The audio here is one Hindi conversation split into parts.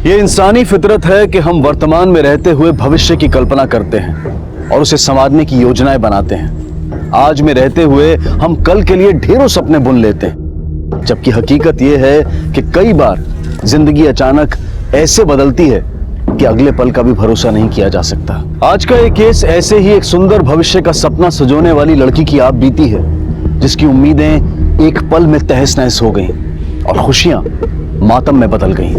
ये इंसानी फितरत है कि हम वर्तमान में रहते हुए भविष्य की कल्पना करते हैं और उसे संवारने की योजनाएं बनाते हैं। आज में रहते हुए हम कल के लिए ढेरों सपने बुन लेते हैं, जबकि हकीकत यह है कि कई बार जिंदगी अचानक ऐसे बदलती है कि अगले पल का भी भरोसा नहीं किया जा सकता। आज का एक केस ऐसे ही एक सुंदर भविष्य का सपना सजोने वाली लड़की की आप बीती है, जिसकी उम्मीदें एक पल में तहस नहस हो गईं और खुशियां मातम में बदल गईं।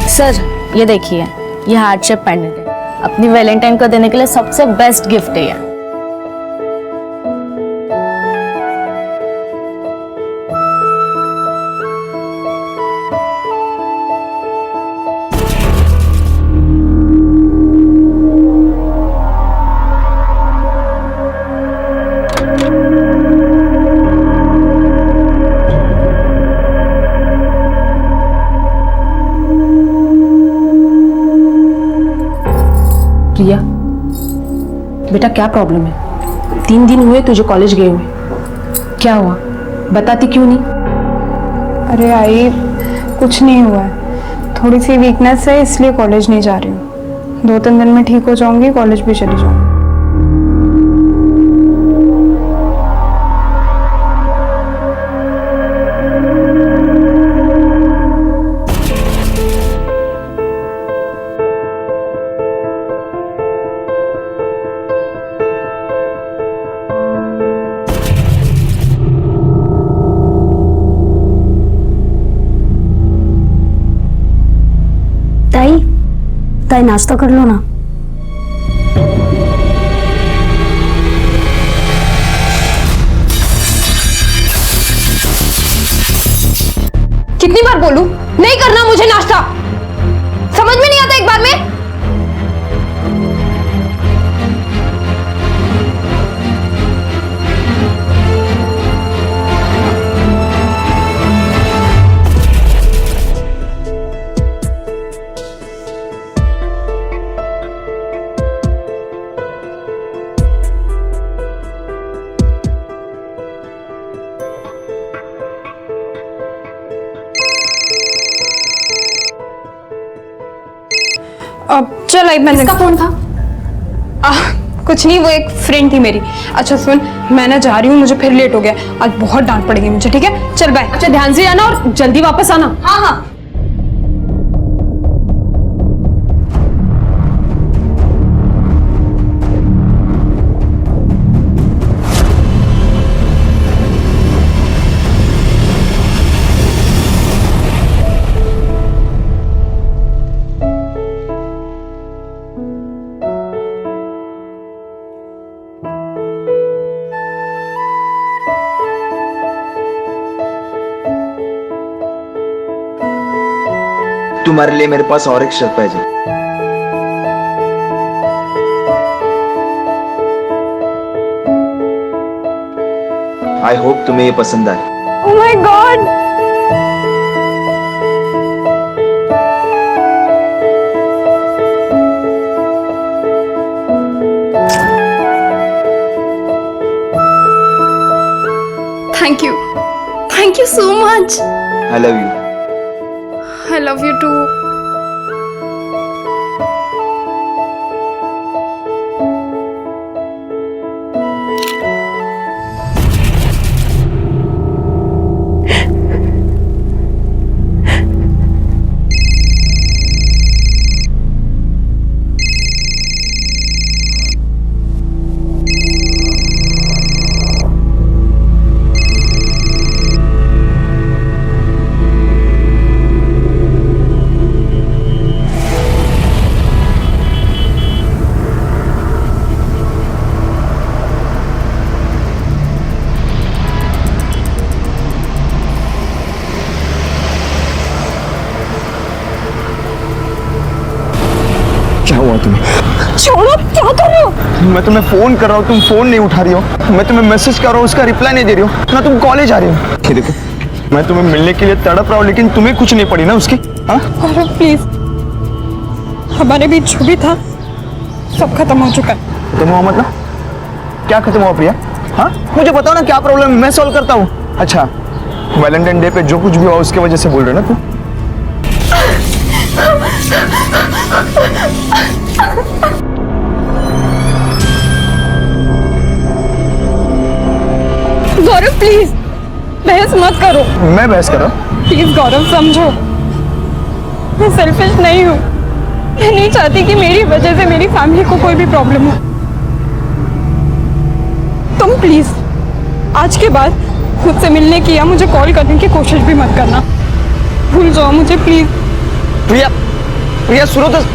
सर ये देखिए, ये हार्ट शेप पेंडेंट है। अपनी वैलेंटाइन को देने के लिए सबसे बेस्ट गिफ्ट है ये। प्रिया, बेटा क्या प्रॉब्लम है? 3 दिन हुए तुझे कॉलेज गए हुए, क्या हुआ? बताती क्यों नहीं? अरे आई, कुछ नहीं हुआ है, थोड़ी सी वीकनेस है इसलिए कॉलेज नहीं जा रही हूँ। 2-3 दिन में ठीक हो जाऊंगी, कॉलेज भी चली जाऊंगी। ताई नाश्ता कर लो ना। कितनी बार बोलूं नहीं करना मुझे नाश्ता? समझ में नहीं आता एक बार में? अब चल आई, मैंने किसका फोन था? कुछ नहीं, वो एक फ्रेंड थी मेरी। अच्छा सुन, मैं ना जा रही हूँ, मुझे फिर लेट हो गया, आज बहुत डांट पड़ेगी मुझे, ठीक है? चल बाय। अच्छा ध्यान से जाना और जल्दी वापस आना। हाँ हाँ। तुम्हारे लिए मेरे पास और एक सरप्राइज है। आई होप तुम्हें ये पसंद आए। Oh my God, thank you so much. I love you. I love you too. छोड़ो, क्या कर रहे हो? मैं तुम्हें फोन कर रहा हूँ, तुम फोन नहीं उठा रही हो। मैं तुम्हें मैसेज कर रहा हूँ, उसका रिप्लाई नहीं दे रही हो ना, तुम कॉलेज आ रही हो। ये देखो, मैं तुम्हें मिलने के लिए तड़प रहा हूँ, लेकिन तुम्हें कुछ नहीं पड़ी ना उसकी। हाँ गौरव प्लीज, हमारे बीच जो भी था सब खत्म हो चुका है। खत्म हुआ मतलब? क्या खत्म हुआ प्रिया? हाँ मुझे बताओ ना, क्या प्रॉब्लम है, मैं सॉल्व करता हूँ। अच्छा, वैलेंटाइन डे पे जो कुछ भी हुआ उसकी वजह से बोल रहे हो ना तुम? गौरव प्लीज, बहस मत करो। मैं बहस कर रहा हूँ? प्लीज गौरव समझो, मैं सेल्फिश नहीं हूँ। मैं नहीं चाहती कि मेरी वजह से मेरी फैमिली को कोई भी प्रॉब्लम हो। तुम प्लीज आज के बाद मुझसे मिलने की या मुझे कॉल करने की कोशिश भी मत करना। भूल जाओ मुझे प्लीज। प्रिया, प्रिया सुनो तो।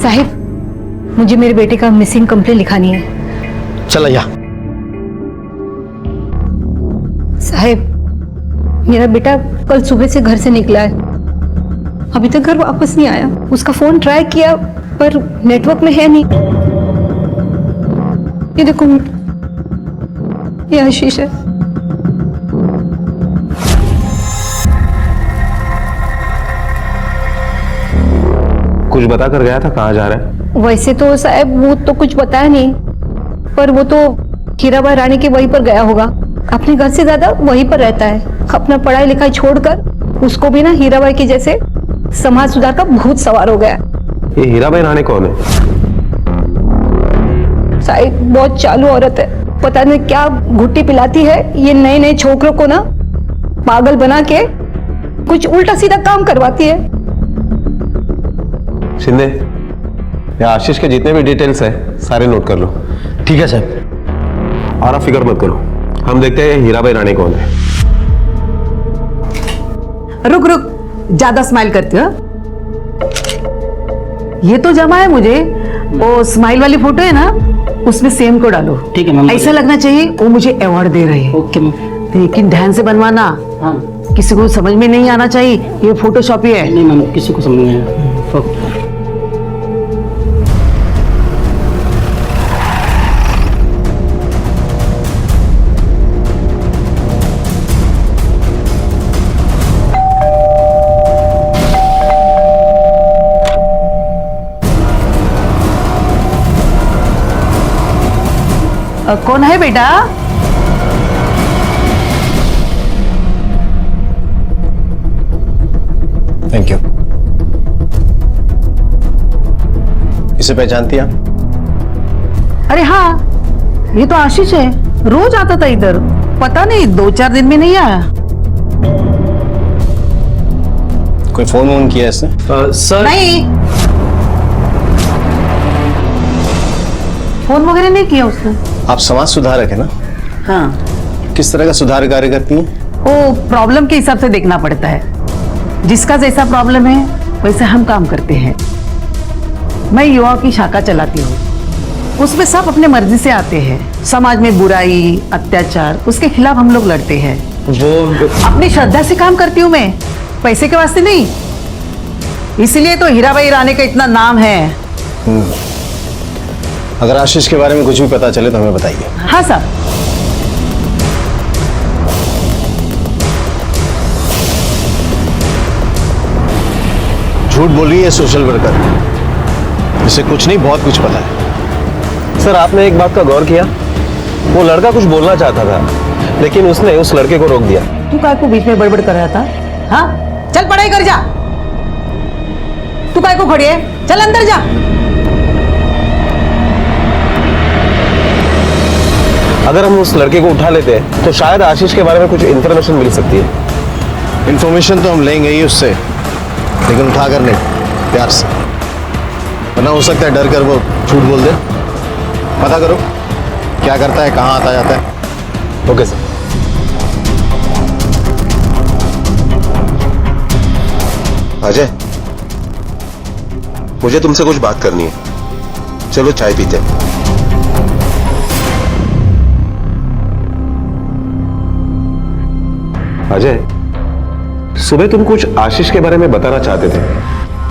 साहिब, मुझे मेरे बेटे का मिसिंग कंप्लेंट लिखानी है। चल या साहिब, मेरा बेटा कल सुबह से घर से निकला है, अभी तक घर वापस नहीं आया। उसका फोन ट्राई किया पर नेटवर्क में है नहीं। ये देखो, ये आशीष है। कुछ बता कर गया था, कहाँ जा रहा है? वैसे तो साहब वो तो कुछ बताया नहीं, पर वो तो हीराबाई रानी के वहीं पर गया होगा। अपने घर से ज्यादा वहीं पर रहता है। अपना पढ़ाई लिखाई छोड़कर उसको भी ना हीराबाई के जैसे समाज सुधार का भूत सवार हो गया। ये हीराबाई रानी कौन है? साहिब बहुत चालू औरत है, पता नहीं क्या घुट्टी पिलाती है। ये नए नए छोकरों को ना पागल बना के कुछ उल्टा सीधा काम करवाती है। शिंदे, ये आशीष के जितने भी डिटेल्स है सारे नोट कर लो। ठीक है साहब। और आप फिक्र मत करो, हम देखते हैं हीराबाई रानी कौन है। रुक रुक, ज्यादा स्माइल करती हो। ये तो जमा है मुझे, वो स्माइल वाली फोटो है ना, उसमें सेम को डालो। ठीक है मैम। ऐसा लगना चाहिए वो मुझे अवार्ड दे रहे हैं। Okay ma'am. लेकिन ध्यान से बनवाना, हाँ किसी को समझ में नहीं आना चाहिए ये फोटोशॉप ही है। नहीं मैम, किसी को समझ नहीं आया। ओके। कौन है बेटा? Thank you. इसे पहचानती आप? अरे हाँ, ये तो आशीष है, रोज आता था इधर। पता नहीं 2-4 दिन में नहीं आया। कोई फोन वोन किया इसने? सर नहीं, फोन वगैरह नहीं किया उसने। आप समाज सुधारक है ना? हाँ, किस तरह का सुधार कार्य करती हैं? वो प्रॉब्लम के हिसाब से देखना पड़ता है। जिसका जैसा प्रॉब्लम है वैसे हम काम करते हैं। मैं युवा की शाखा चलाती हूँ, उसमें सब अपने मर्जी से आते हैं। समाज में बुराई, अत्याचार, उसके खिलाफ हम लोग लड़ते हैं। वो अपनी श्रद्धा से काम करती हूँ मैं, पैसे के वास्ते नहीं। इसलिए तो हीराबाई रानी का इतना नाम है। अगर आशीष के बारे में कुछ भी पता चले तो हमें बताइए। हाँ साहब। झूठ बोल रही है सोशल वर्कर, इसे कुछ नहीं बहुत कुछ पता है। सर, आपने एक बात का गौर किया? वो लड़का कुछ बोलना चाहता था, लेकिन उसने उस लड़के को रोक दिया। तू काय को बीच में बड़बड़ कर रहा था? हाँ, चल पढ़ाई कर जा। तू काय को खड़ी है? चल अंदर जा। अगर हम उस लड़के को उठा लेते हैं तो शायद आशीष के बारे में कुछ इन्फॉर्मेशन मिल सकती है। इन्फॉर्मेशन तो हम लेंगे ही उससे, लेकिन उठा कर नहीं, प्यार से। वरना हो सकता है डर कर वो झूठ बोल दे। पता करो क्या करता है, कहाँ आता जाता है। Okay sir. अजय, मुझे तुमसे कुछ बात करनी है। चलो चाय पीते हैं। अजय, सुबह तुम कुछ आशीष के बारे में बताना चाहते थे,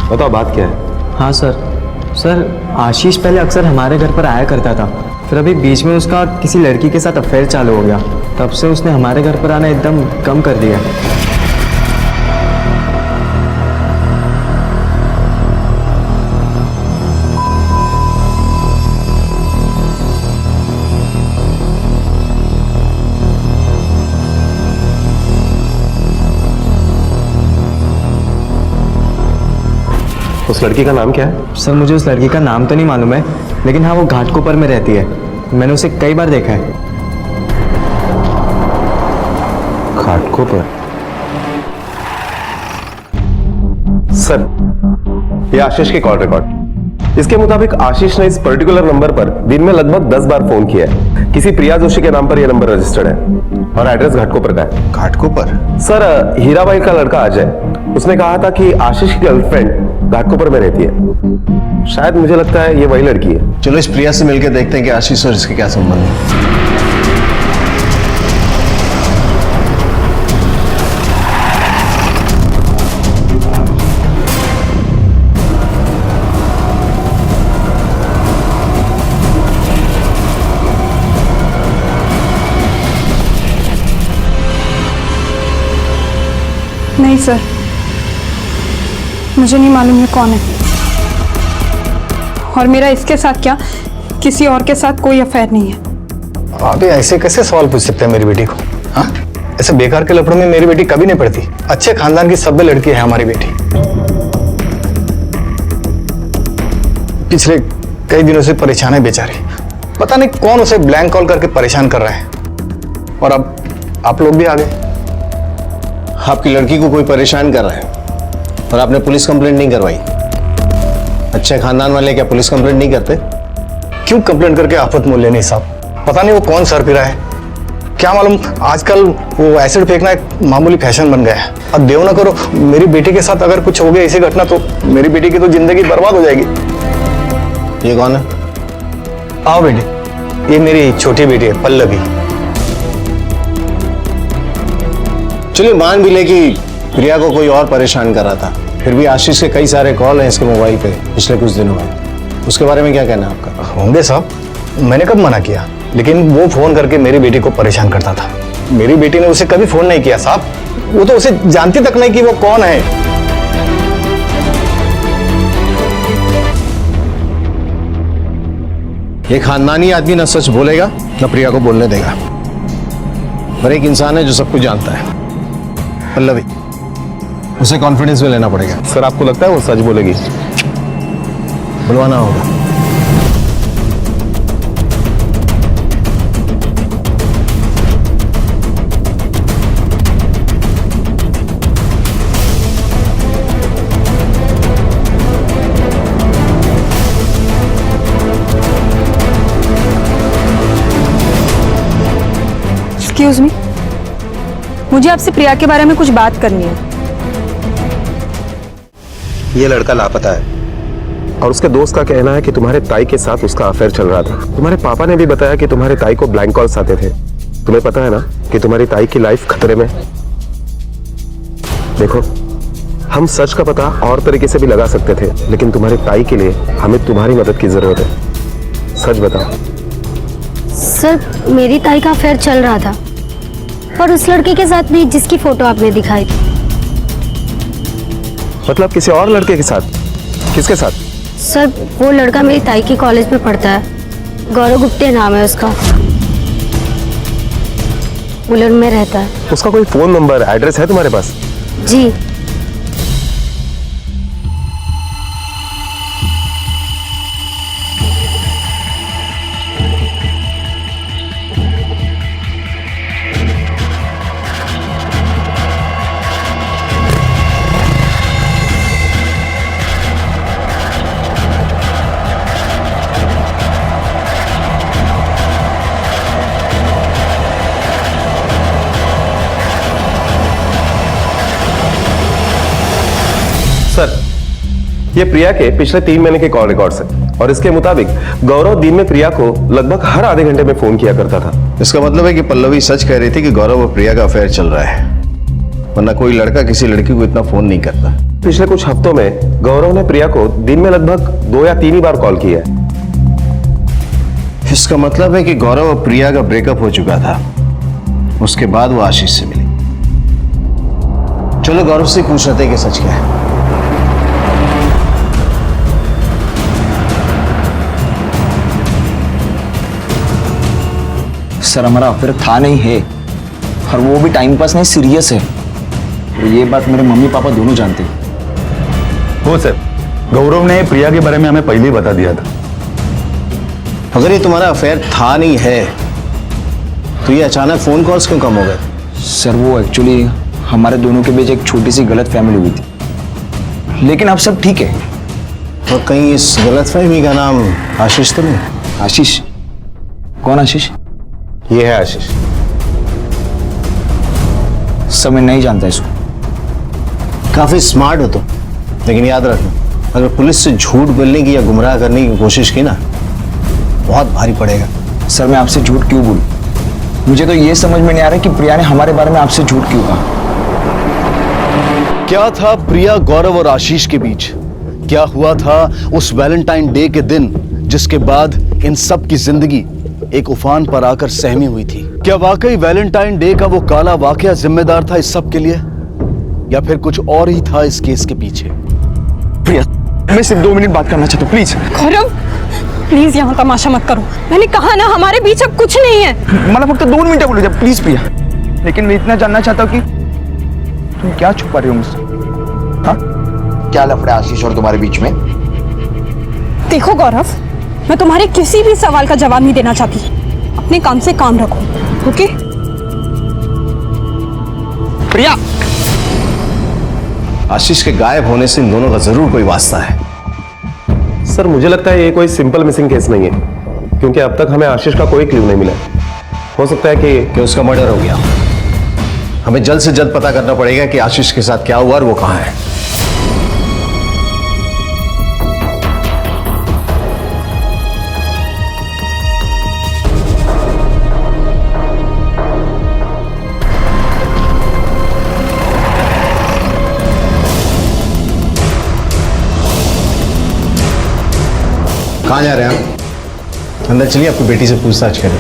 बताओ बात क्या है? हाँ सर आशीष पहले अक्सर हमारे घर पर आया करता था, फिर अभी बीच में उसका किसी लड़की के साथ अफेयर चालू हो गया, तब से उसने हमारे घर पर आना एकदम कम कर दिया। उस लड़की का नाम क्या है? सर मुझे उस लड़की का नाम तो नहीं मालूम है, लेकिन हाँ वो घाटकोपर में रहती है, मैंने उसे कई बार देखा है। घाटकोपर? सर, ये आशीष की कॉल रिकॉर्ड। इसके मुताबिक आशीष ने इस पर्टिकुलर नंबर पर दिन में लगभग 10 बार फोन किया है। किसी प्रिया जोशी के नाम पर यह नंबर रजिस्टर्ड है और एड्रेस घाटकोपर का है। घाटकोपर? सर, हीराबाई का लड़का अजय, उसने कहा था कि आशीष की गर्लफ्रेंड घाटकोपर में रहती है। शायद मुझे लगता है ये वही लड़की है। चलो इस प्रिया से मिलकर देखते हैं कि आशीष और इसके क्या संबंध है। नहीं सर, मुझे नहीं मालूम ये कौन है, और मेरा इसके साथ क्या किसी और के साथ कोई अफेयर नहीं है। आप ऐसे कैसे सवाल पूछ सकते हैं मेरी बेटी को? हाँ, ऐसे बेकार के लफड़ों में मेरी बेटी कभी नहीं पड़ती। अच्छे खानदान की सभ्य लड़की है हमारी बेटी। पिछले कई दिनों से परेशान है बेचारी, पता नहीं कौन उसे ब्लैंक कॉल करके परेशान कर रहा है, और अब आप लोग भी आ गए। आपकी लड़की को कोई परेशान कर रहा है और आपने पुलिस कंप्लेंट नहीं करवाई। अच्छे खानदान वाले क्या पुलिस कंप्लेंट नहीं करते? क्यों कंप्लेंट करके आफत मोल लेनी साहब? पता नहीं वो कौन सर फिरा है, क्या मालूम आजकल वो एसिड फेंकना एक मामूली फैशन बन गया है। अब देव ना करो मेरी बेटी के साथ अगर कुछ हो गया ऐसी घटना तो मेरी बेटी की तो जिंदगी बर्बाद हो जाएगी। ये कौन है? आओ बेटी, ये मेरी छोटी बेटी है पल्लवी। चलिए मान भी ले कि प्रिया को कोई और परेशान कर रहा था, फिर भी आशीष के कई सारे कॉल हैं इसके मोबाइल पे पिछले कुछ दिनों में, उसके बारे में क्या कहना है आपका? होंगे साहब, मैंने कब मना किया, लेकिन वो फोन करके मेरी बेटी को परेशान करता था। मेरी बेटी ने उसे कभी फोन नहीं किया साहब, वो तो उसे जानती तक नहीं कि वो कौन है। ये खानदानी आदमी ना सच बोलेगा ना प्रिया को बोलने देगा, पर एक इंसान है जो सब कुछ जानता है, पल्लवी, उसे कॉन्फिडेंस में लेना पड़ेगा। सर, आपको लगता है वो सच बोलेगी? बुलवाना होगा। एक्सक्यूज मी, मुझे आपसे प्रिया के बारे में कुछ बात करनी है। ये लड़का लापता है और उसके दोस्त का कहना है कि तुम्हारे ताई के साथ उसका अफेयर चल रहा था। तुम्हारे पापा ने भी बताया कि तुम्हारे ताई को ब्लैंक कॉल्स आते थे। तुम्हें पता है ना कि तुम्हारी ताई की लाइफ खतरे में। देखो, हम सच का पता और तरीके से भी लगा सकते थे, लेकिन तुम्हारी ताई के लिए हमें तुम्हारी मदद की जरूरत है। सच बताओ। सर, मेरी ताई का अफेयर चल रहा था, पर उस लड़के के साथ नहीं जिसकी फोटो आपने दिखाई थी। मतलब किसी और लड़के के साथ? किसके साथ? सर, वो लड़का मेरी ताई की कॉलेज में पढ़ता है, गौरव गुप्ते नाम है उसका, उलट में रहता है। उसका कोई फोन नंबर एड्रेस है तुम्हारे पास? जी। ये प्रिया के पिछले 3 महीने के कॉल रिकॉर्ड्स हैं और इसके मुताबिक गौरव दिन में प्रिया को लगभग हर आधे घंटे में फोन किया करता था। इसका मतलब है कि पल्लवी सच कह रही थी कि गौरव और प्रिया का अफेयर चल रहा है, वरना कोई लड़का किसी लड़की को इतना फोन नहीं करता। पिछले कुछ हफ्तों में गौरव ने प्रिया को दिन में लगभग 2 या 3 ही बार कॉल किया है। इसका मतलब है कि गौरव और प्रिया का ब्रेकअप हो चुका था, उसके बाद वो आशीष से मिली। चलो गौरव से पूछ रहे थे कि सच क्या है। सर हमारा अफेयर था नहीं है, और वो भी टाइम पास नहीं, सीरियस है। ये बात मेरे मम्मी पापा दोनों जानते हैं। हो सर, गौरव ने प्रिया के बारे में हमें पहले ही बता दिया था। अगर ये तुम्हारा अफेयर था नहीं है तो ये अचानक फोन कॉल्स क्यों कम हो गए? सर वो एक्चुअली हमारे दोनों के बीच एक छोटी सी गलत फहमी हुई थी, लेकिन अब सब ठीक है। और कहीं इस गलतफहमी का नाम आशीष तो नहीं? आशीष? कौन आशीष? ये है आशीष। सर मैं नहीं जानता इसको। काफी स्मार्ट हो तुम, लेकिन याद रखना, अगर पुलिस से झूठ बोलने की या गुमराह करने की कोशिश की ना, बहुत भारी पड़ेगा। सर मैं आपसे झूठ क्यों बोलूं? मुझे तो ये समझ में नहीं आ रहा कि प्रिया ने हमारे बारे में आपसे झूठ क्यों कहा। क्या था प्रिया, गौरव और आशीष के बीच? क्या हुआ था उस वैलेंटाइन डे के दिन, जिसके बाद इन सब की जिंदगी एक उफान पर आकर सहमी हुई थी? क्या वाकई वैलेंटाइन डे का वो काला वाकया जिम्मेदार था इस सब के लिए, या फिर कुछ और ही था इस केस के पीछे? प्रिया, मैं सिर्फ 2 मिनट बात करना चाहता हूँ, प्लीज। गौरव प्लीज यहाँ तमाशा मत करो, मैंने कहा ना हमारे बीच अब कुछ नहीं है। मला फक्त 2 मिनटं बोलू द्या प्लीज प्रिया। लेकिन मैं इतना जानना चाहता हूँ कि तुम क्या छुपा रहे हो मुझसे? हाँ, क्या लफड़ा आशीष और तुम्हारे बीच में? देखो गौरव, मैं तुम्हारे किसी भी सवाल का जवाब नहीं देना चाहती, अपने काम से काम रखो, ओके? प्रिया, आशीष के गायब होने से इन दोनों का जरूर कोई वास्ता है। सर मुझे लगता है ये कोई सिंपल मिसिंग केस नहीं है, क्योंकि अब तक हमें आशीष का कोई क्लू नहीं मिला। हो सकता है कि उसका मर्डर हो गया। हमें जल्द से जल्द पता करना पड़ेगा कि आशीष के साथ क्या हुआ और वो कहां है। कहां जा रहे हैं आप? अंदर चलिए, आपकी बेटी से पूछताछ करें।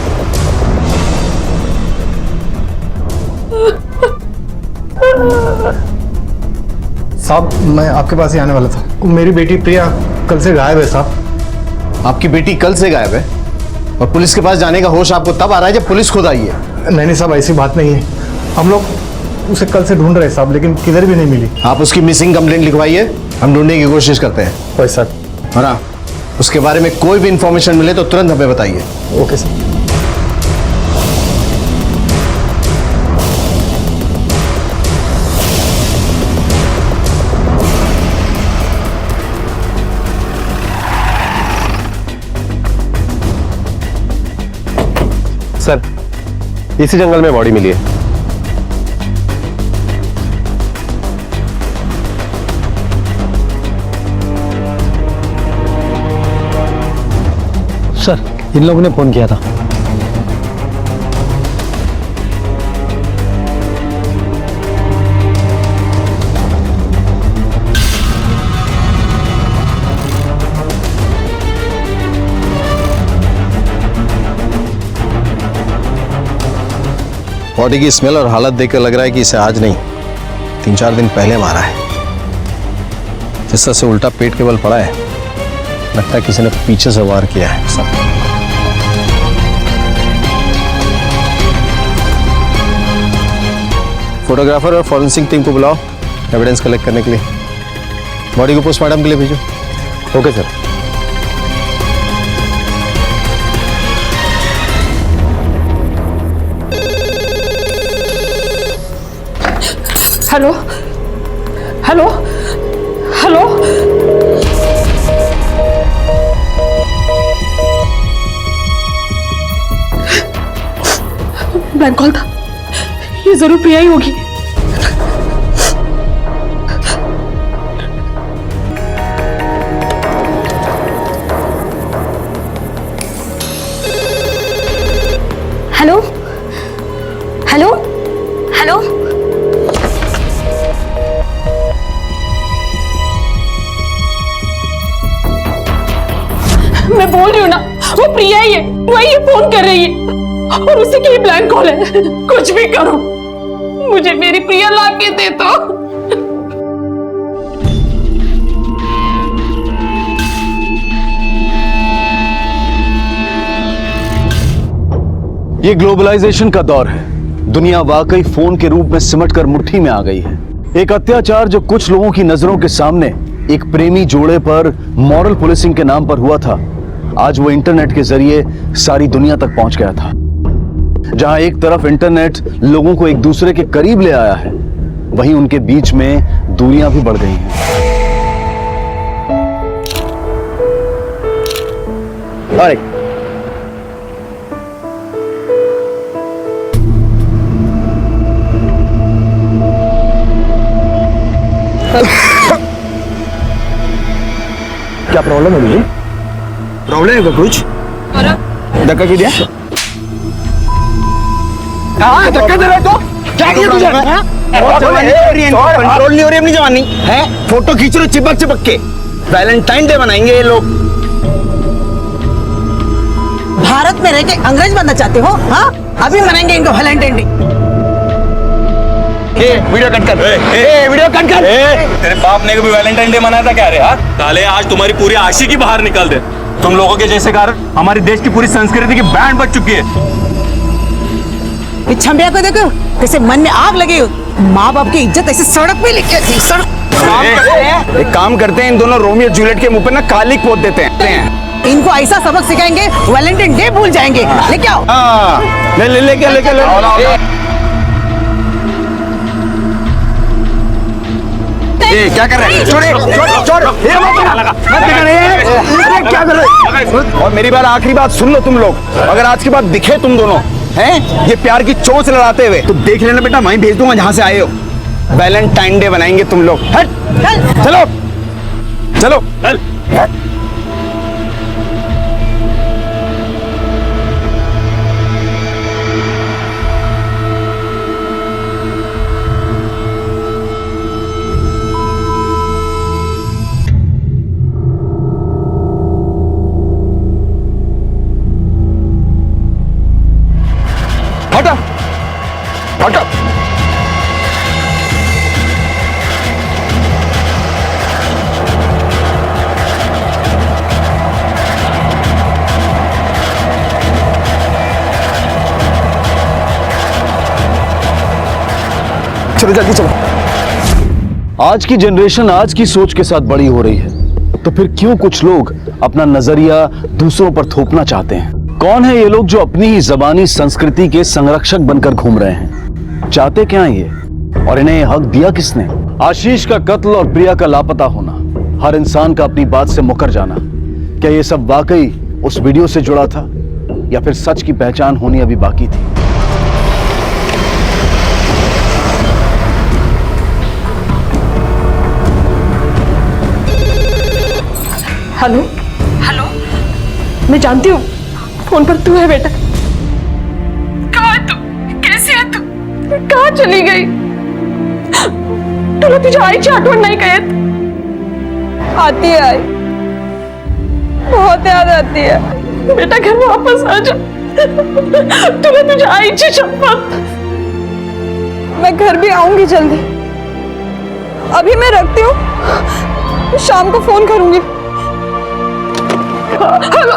साहब, मैं आपके पास ही आने वाला था। मेरी बेटी प्रिया कल से गायब है साहब। आपकी बेटी कल से गायब है और पुलिस के पास जाने का होश आपको तब आ रहा है जब पुलिस खुद आई है? नहीं साहब, ऐसी बात नहीं है। हम लोग उसे कल से ढूंढ रहे हैं साहब, लेकिन किधर भी नहीं मिली। आप उसकी मिसिंग कंप्लेंट लिखवाइए, हम ढूंढने की कोशिश करते हैं। Okay sir. और हाँ, उसके बारे में कोई भी इंफॉर्मेशन मिले तो तुरंत हमें बताइए। Okay sir. सर इसी जंगल में बॉडी मिली है। सर, इन लोगों ने फोन किया था। बॉडी की स्मेल और हालत देखकर लग रहा है कि इसे आज नहीं 3-4 दिन पहले मारा है। जिस तरह से उल्टा पेट के बल पड़ा है, लगता है किसी ने पीछे से वार किया है। सब फोटोग्राफर और फॉरेंसिक टीम को बुलाओ एविडेंस कलेक्ट करने के लिए। बॉडी को पोस्टमार्टम के लिए भेजो। Okay sir. Hello hello hello, blank call था, ये जरूर प्रिया ही होगी। मैं बोल रही हूँ ना, वो प्रिया ही है, वही फोन कर रही है और उसी की ब्लैंक कॉल है। कुछ भी करो, मुझे मेरी प्रिया ला के दे दो। ये ग्लोबलाइजेशन का दौर है। दुनिया वाकई फोन के रूप में सिमटकर मुट्ठी में आ गई है। एक अत्याचार जो कुछ लोगों की नजरों के सामने एक प्रेमी जोड़े पर मॉरल पुलिसिंग के नाम पर हुआ था, आज वो इंटरनेट के जरिए सारी दुनिया तक पहुंच गया था। जहां एक तरफ इंटरनेट लोगों को एक दूसरे के करीब ले आया है, वहीं उनके बीच में दूरियां भी बढ़ गई हैं। अरे क्या प्रॉब्लम है मुझे? प्रॉब्लम है कुछ? धक्का क्यों दिया? हाँ, धक्का दे रहा है तो? क्या किया तुझे? कंट्रोल नहीं हो रही अपनी जवानी है? फोटो खींच रहे चिपक चिपक के। वैलेंटाइन डे मनाएंगे ये लोग। भारत में रह के अंग्रेज बनना चाहते हो? हाँ, अभी मनाएंगे इनको वैलेंटाइन डे। वीडियो कट कर। वीडियो कट कर। तेरे बाप ने कभी वैलेंटाइन डे मनाया था क्या रे? हाँ, साले आज तुम्हारी पूरी आशिकी बाहर निकल दे। तुम लोगों के जैसे कारण हमारे देश की पूरी संस्कृति की बैंड बज चुकी है। छम्बिया को देखो कैसे मन में आग लगी हो। माँ बाप की इज्जत ऐसे सड़क पे लिखी थी। सड़क एक काम करते हैं, इन दोनों रोमियो जूलियट के मुंह पे ना कालिक पोत देते हैं। इनको ऐसा सबक सिखाएंगे वैलेंटाइन डे भूल जाएंगे। लेके आओ। लेके क्या कर रहे हैं? छोड़ क्या कर रहे हो? और मेरी बात आखिरी बात सुन लो तुम लोग, अगर आज के बाद दिखे तुम दोनों हैं ये प्यार की चोंच लड़ाते हुए तो देख लेना बेटा, मैं भेज दूंगा जहां से आए हो। वैलेंटाइन डे बनाएंगे तुम लोग। हट चलो चलो हटा हटा। चलो जल्दी चलो। आज की जनरेशन आज की सोच के साथ बड़ी हो रही है, तो फिर क्यों कुछ लोग अपना नजरिया दूसरों पर थोपना चाहते हैं? कौन है ये लोग जो अपनी ही जबानी संस्कृति के संरक्षक बनकर घूम रहे हैं? चाहते क्या ये, और इन्हें ये हक दिया किसने? आशीष का कत्ल और प्रिया का लापता होना, हर इंसान का अपनी बात से मुकर जाना, क्या ये सब वाकई उस वीडियो से जुड़ा था या फिर सच की पहचान होनी अभी बाकी थी? हेलो हेलो, मैं जानती हूँ फोन पर तू है बेटा। कहाँ है तू? कैसे है तू? कहाँ चली गई? तुला तुझे आईची आठवण नाही का येत? आती है आई, बहुत याद आती है बेटा। घर वापस आ जा, तुला तुझे आईची शपथ। मैं घर भी आऊंगी जल्दी। अभी मैं रखती हूँ, शाम को फोन करूंगी। हेलो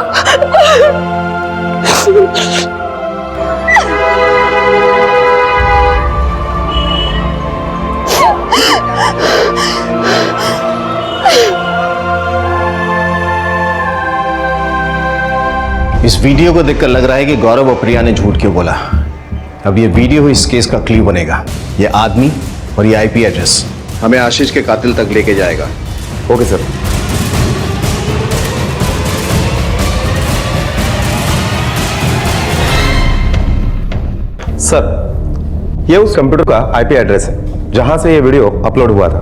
इस वीडियो को देखकर लग रहा है कि गौरव और प्रिया ने झूठ क्यों बोला। अब ये वीडियो इस केस का क्लू बनेगा। ये आदमी और ये आईपी एड्रेस हमें आशीष के कातिल तक लेके जाएगा। Okay sir. सर, ये उस कंप्यूटर का आईपी एड्रेस है जहां से ये वीडियो अपलोड हुआ था।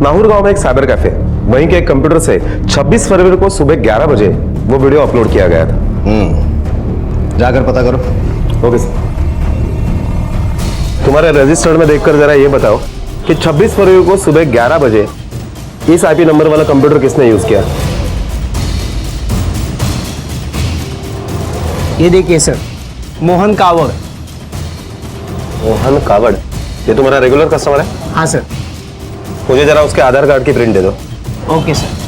नाहूर गांव में एक साइबर कैफे, वहीं के एक कंप्यूटर से 26 फरवरी को सुबह 11 बजे वो वीडियो अपलोड किया गया था। जाकर पता करो। Okay sir. तुम्हारे रजिस्टर में देखकर जरा ये बताओ कि 26 फरवरी को सुबह 11 बजे इस आईपी नंबर वाला कंप्यूटर किसने यूज किया? ये देखिए सर, मोहन कावड़। मोहन कावड़, ये तुम्हारा रेगुलर कस्टमर है? हाँ सर। मुझे जरा उसके आधार कार्ड की प्रिंट दे दो। Okay sir.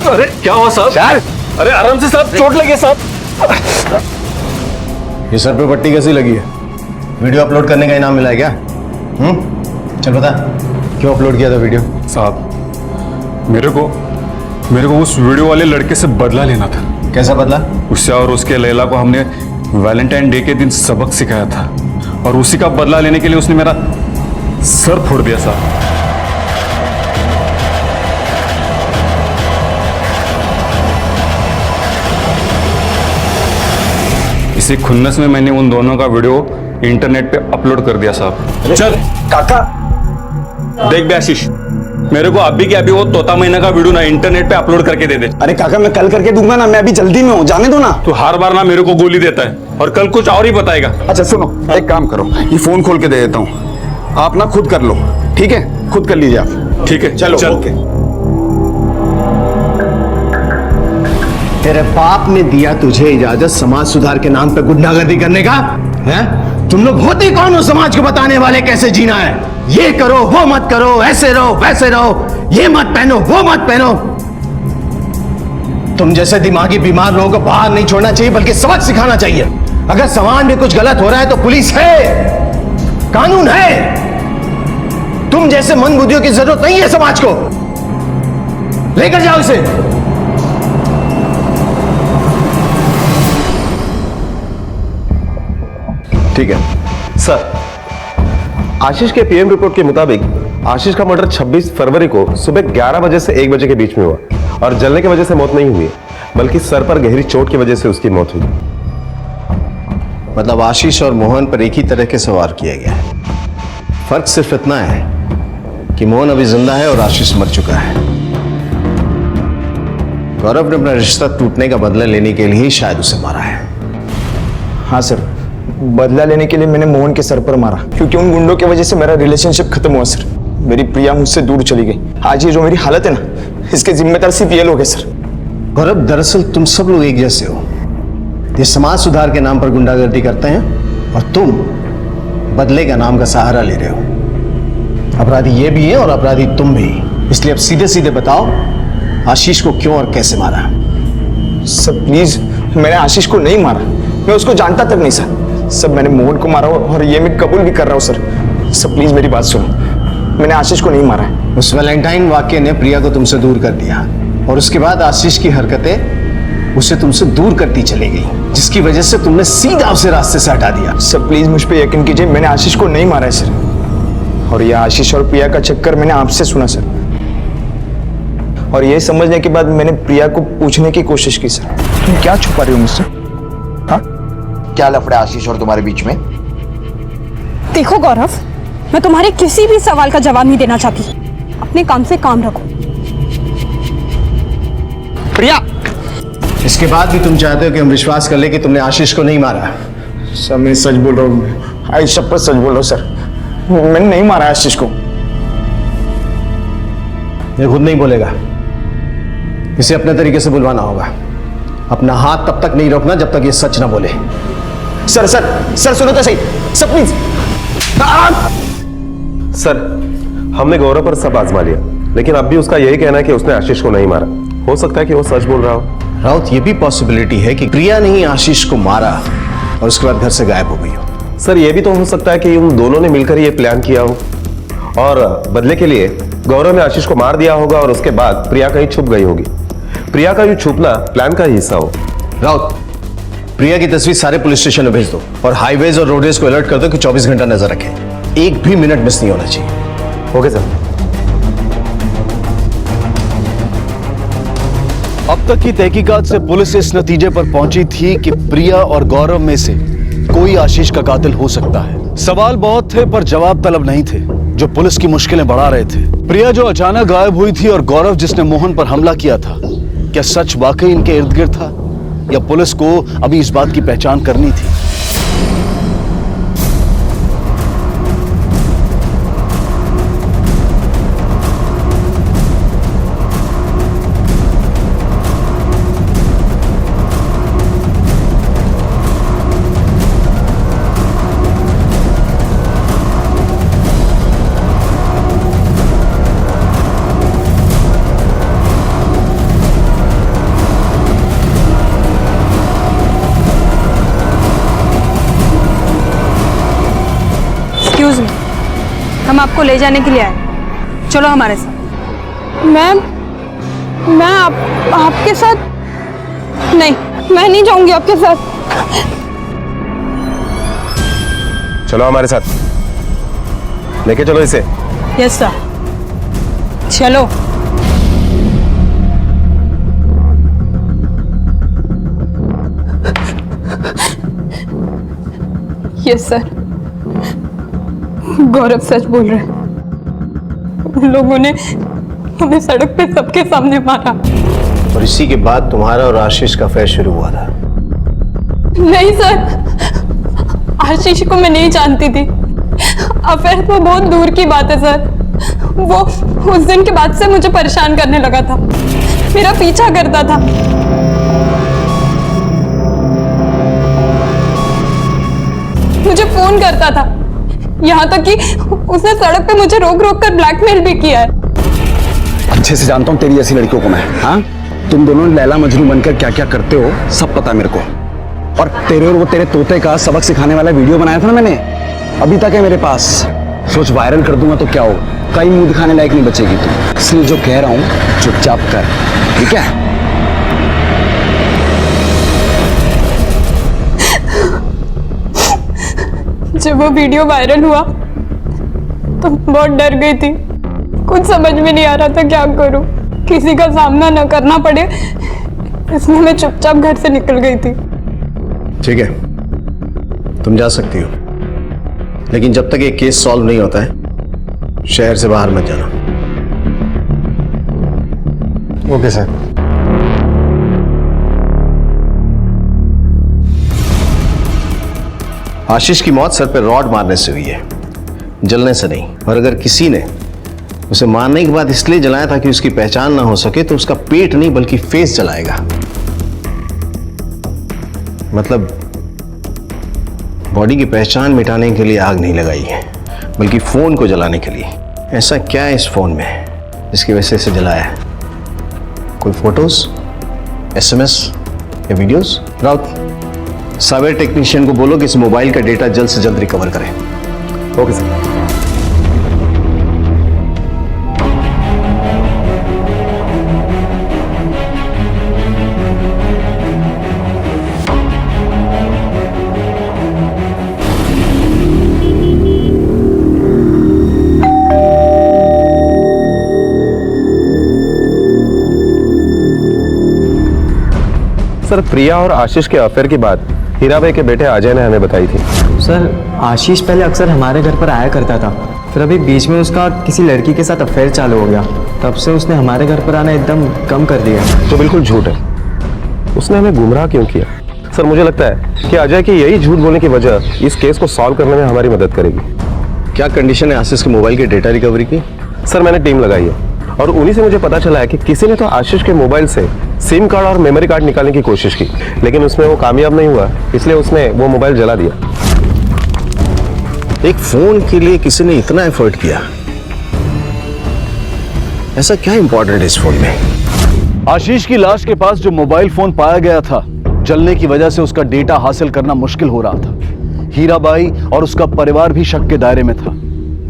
अरे क्या हुआ साहब? अरे आराम से साहब, चोट लगी है साहब। ये सर पे पट्टी कैसी लगी है? वीडियो अपलोड करने का इनाम मिला है क्या? चल बता, क्यों अपलोड किया था वीडियो? साहब मेरे को उस वीडियो वाले लड़के से बदला लेना था। कैसा बदला? उससे और उसके लैला को हमने वैलेंटाइन डे के दिन सबक सिखाया था, और उसी का बदला लेने के लिए उसने मेरा सर फोड़ दिया साहब। इसी खुन्नस में मैंने उन दोनों का वीडियो इंटरनेट पे अपलोड कर दिया साहब। चल काका, देख बे आशीष, मेरे को अभी के अभी वो तोता महीना का वीडियो ना इंटरनेट पे अपलोड करके दे दे। अरे काका मैं कल करके दूंगा ना, मैं अभी जल्दी में हूँ, जाने दो ना। तू हर बार ना मेरे को गोली देता है और कल कुछ और ही बताएगा। अच्छा सुनो, एक काम करो, ये फोन खोल के दे देता हूँ, आप ना खुद कर लो, ठीक है? खुद कर लीजिए आप। ठीक है चलो, चल। ओके। तेरे बाप ने दिया तुझे इजाजत समाज सुधार के नाम पे गुंडागर्दी करने का? हैं? तुम लोग होते कौन हो समाज को बताने वाले कैसे जीना है? ये करो, वो मत करो, ऐसे रहो, वैसे रहो, ये मत पहनो, वो मत पहनो। तुम जैसे दिमागी बीमार लोगों को बाहर नहीं छोड़ना चाहिए, बल्कि सबक सिखाना चाहिए। अगर समाज में कुछ गलत हो रहा है तो पुलिस है, कानून है। तुम जैसे मंदबुद्धियों की जरूरत नहीं है समाज को। लेकर जाओ इसे। ठीक है सर, आशीष के पीएम रिपोर्ट के मुताबिक आशीष का मर्डर 26 फरवरी को सुबह 11 बजे से 1 बजे के बीच में हुआ, और जलने की वजह से मौत नहीं हुई, बल्कि सर पर गहरी चोट की वजह से उसकी मौत हुई। मतलब आशीष और मोहन पर एक ही तरह के सवार किया गया है। फर्क सिर्फ इतना है कि मोहन अभी जिंदा है और आशीष मर चुका है। गौरव ने अपना रिश्ता टूटने का बदला लेने के लिए ही शायद उसे मारा है। हाँ सर, बदला लेने के लिए मैंने मोहन के सर पर मारा, क्योंकि उन गुंडों की वजह से मेरा रिलेशनशिप खत्म हुआ सर। मेरी प्रिया मुझसे दूर चली गई। आज ये जो मेरी हालत है ना, इसके जिम्मेदार सिर्फ ये लोग हैं सर। गौरव, दरअसल तुम सब लोग एक जैसे हो। ये समाज सुधार के नाम पर गुंडागर्दी करते हैं और तुम बदले का नाम का सहारा ले रहे हो। अपराधी ये भी है और अपराधी तुम भी। इसलिए अब सीधे सीधे बताओ, आशीष को क्यों और कैसे मारा? सर प्लीज, मैंने आशीष को नहीं मारा, मैं उसको जानता तक नहीं सर। सब मैंने मोहन को मारा और ये मैं कबूल भी कर रहा हूँ सर। सब प्लीज मेरी बात सुनो, मैंने आशीष को नहीं मारा है। उस वैलेंटाइन वाक्य ने प्रिया को तुमसे दूर कर दिया, और उसके बाद आशीष की हरकतें उसे तुमसे दूर करती चली गई, जिसकी वजह से तुमने सीधा उसे रास्ते से हटा दिया। सर प्लीज मुझ पर यकीन कीजिए, मैंने आशीष को नहीं मारा है सर। और यह आशीष और प्रिया का चक्कर मैंने आपसे सुना सर, और ये समझने के बाद मैंने प्रिया को पूछने की कोशिश की सर। तुम क्या छुपा रही हो मुझसे? हाँ, क्या लफड़ा आशीष और तुम्हारे बीच में? देखो गौरव, मैं तुम्हारे किसी भी सवाल का जवाब नहीं देना चाहती। अपने काम से काम रखो। प्रिया, इसके बाद भी तुम चाहते हो कि हम विश्वास कर ले कि तुमने आशीष को नहीं मारा? सर मैं सच बोल रहा हूँ, आई शपथ सच बोल रहा हूँ सर, मैंने नहीं मारा आशीष को। ये खुद नहीं बोलेगा, इसे अपने तरीके से बुलवाना होगा। अपना हाथ तब तक नहीं रोकना जब तक ये सच ना बोले। सर सर सर सुनो तो सही सर, प्लीज। सर, हमने गौरव पर सब आजमा लिया, लेकिन अब भी उसका यही कहना है कि उसने आशीष को नहीं मारा। हो सकता है कि वो सच बोल रहा हो। राउत, ये भी पॉसिबिलिटी है कि प्रिया ने ही आशीष को मारा और उसके बाद घर से गायब हो गई हो। सर, ये भी तो हो सकता है कि उन दोनों ने मिलकर ये प्लान किया हो, और बदले के लिए गौरव ने आशीष को मार दिया होगा और उसके बाद प्रिया कहीं छुप गई होगी। प्रिया का ये छुपना प्लान का हिस्सा हो। राउत, प्रिया की तस्वीर सारे पुलिस स्टेशन में भेज दो, और हाईवेज और रोडवेज को अलर्ट कर दो कि 24 घंटा नजर रखें। एक भी मिनट मिस नहीं होना चाहिए। Okay sir. अब तक की तहकीकात से पुलिस इस नतीजे पर पहुंची थी कि प्रिया और गौरव में से कोई आशीष का कातिल हो सकता है। सवाल बहुत थे पर जवाब तलब नहीं थे, जो पुलिस की मुश्किलें बढ़ा रहे थे। प्रिया जो अचानक गायब हुई थी और गौरव जिसने मोहन पर हमला किया था, क्या सच वाकई इनके इर्द गिर्द था, या पुलिस को अभी इस बात की पहचान करनी थी? एक्सक्यूज मी, हम आपको ले जाने के लिए आए, चलो हमारे साथ। मैं आपके साथ नहीं, मैं नहीं जाऊंगी आपके साथ। चलो हमारे साथ, लेके चलो इसे। यस सर, चलो। यस सर, गौरव सच बोल रहे हैं। उन लोगों ने हमें सड़क पे सबके सामने मारा। और इसी के बाद तुम्हारा और आशीष का अफेयर शुरू हुआ था? नहीं सर, आशीष को मैं नहीं जानती थी। अफेयर तो बहुत दूर की बात है सर। वो उस दिन के बाद से मुझे परेशान करने लगा था, मेरा पीछा करता था। मुझे फोन करता था, यहाँ तक कि उसने सड़क पे मुझे रोक रोक कर ब्लैकमेल भी किया है। अच्छे से जानता हूँ तेरी जैसी लड़कियों को मैं। हाँ, तुम दोनों लैला मजनू बनकर क्या क्या करते हो सब पता है मेरे को। और तेरे और वो तेरे तोते का सबक सिखाने वाला वीडियो बनाया था ना मैंने, अभी तक है मेरे पास। सोच वायरल कर दूंगा तो क्या हो, कहीं मुंह दिखाने लायक नहीं बचेगी तू। इसलिए जो कह रहा हूँ चुपचाप कर, ठीक है? जब वो वीडियो वायरल हुआ तो बहुत डर गई थी, कुछ समझ में नहीं आ रहा था क्या करूं, किसी का सामना न करना पड़े, इसलिए मैं चुपचाप घर से निकल गई थी। ठीक है, तुम जा सकती हो, लेकिन जब तक ये केस सॉल्व नहीं होता है शहर से बाहर मत जाना। Okay sir. आशीष की मौत सर पे रॉड मारने से हुई है, जलने से नहीं। और अगर किसी ने उसे मारने के बाद इसलिए जलाया था कि उसकी पहचान ना हो सके, तो उसका पेट नहीं बल्कि फेस जलाएगा। मतलब बॉडी की पहचान मिटाने के लिए आग नहीं लगाई है, बल्कि फोन को जलाने के लिए। ऐसा क्या है इस फोन में जिसकी वजह से इसे जलाया है? कोई फोटोज, SMS या वीडियोस? राउत, साइबर टेक्नीशियन को बोलो कि इस मोबाइल का डेटा जल्द से जल्द रिकवर करें। Okay sir. सर, प्रिया और आशीष के अफेयर की बात हीरा भाई के बेटे अजय ने हमें बताई थी। सर, आशीष पहले अक्सर हमारे घर पर आया करता था, फिर अभी बीच में उसका किसी लड़की के साथ अफेयर चालू हो गया, तब से उसने हमारे घर पर आना एकदम कम कर दिया। तो बिल्कुल झूठ है। उसने हमें गुमराह क्यों किया? सर, मुझे लगता है कि अजय की यही झूठ बोलने की वजह इस केस को सॉल्व करने में हमारी मदद करेगी। क्या कंडीशन है आशीष के मोबाइल के डेटा रिकवरी की? सर, मैंने टीम लगाई है और उन्हीं से मुझे पता चला है कि किसी ने तो आशीष के मोबाइल से सिम कार्ड और मेमोरी कार्ड निकालने की कोशिश की, लेकिन उसमें वो कामयाब नहीं हुआ, इसलिए उसने वो मोबाइल जला दिया। एक फोन के लिए किसी ने इतना एफर्ट किया, ऐसा क्या इंपॉर्टेंट है इस फोन में? आशीष की लाश के पास जो मोबाइल फोन पाया गया था, जलने की वजह से उसका डेटा हासिल करना मुश्किल हो रहा था। हीराबाई और उसका परिवार भी शक के दायरे में था,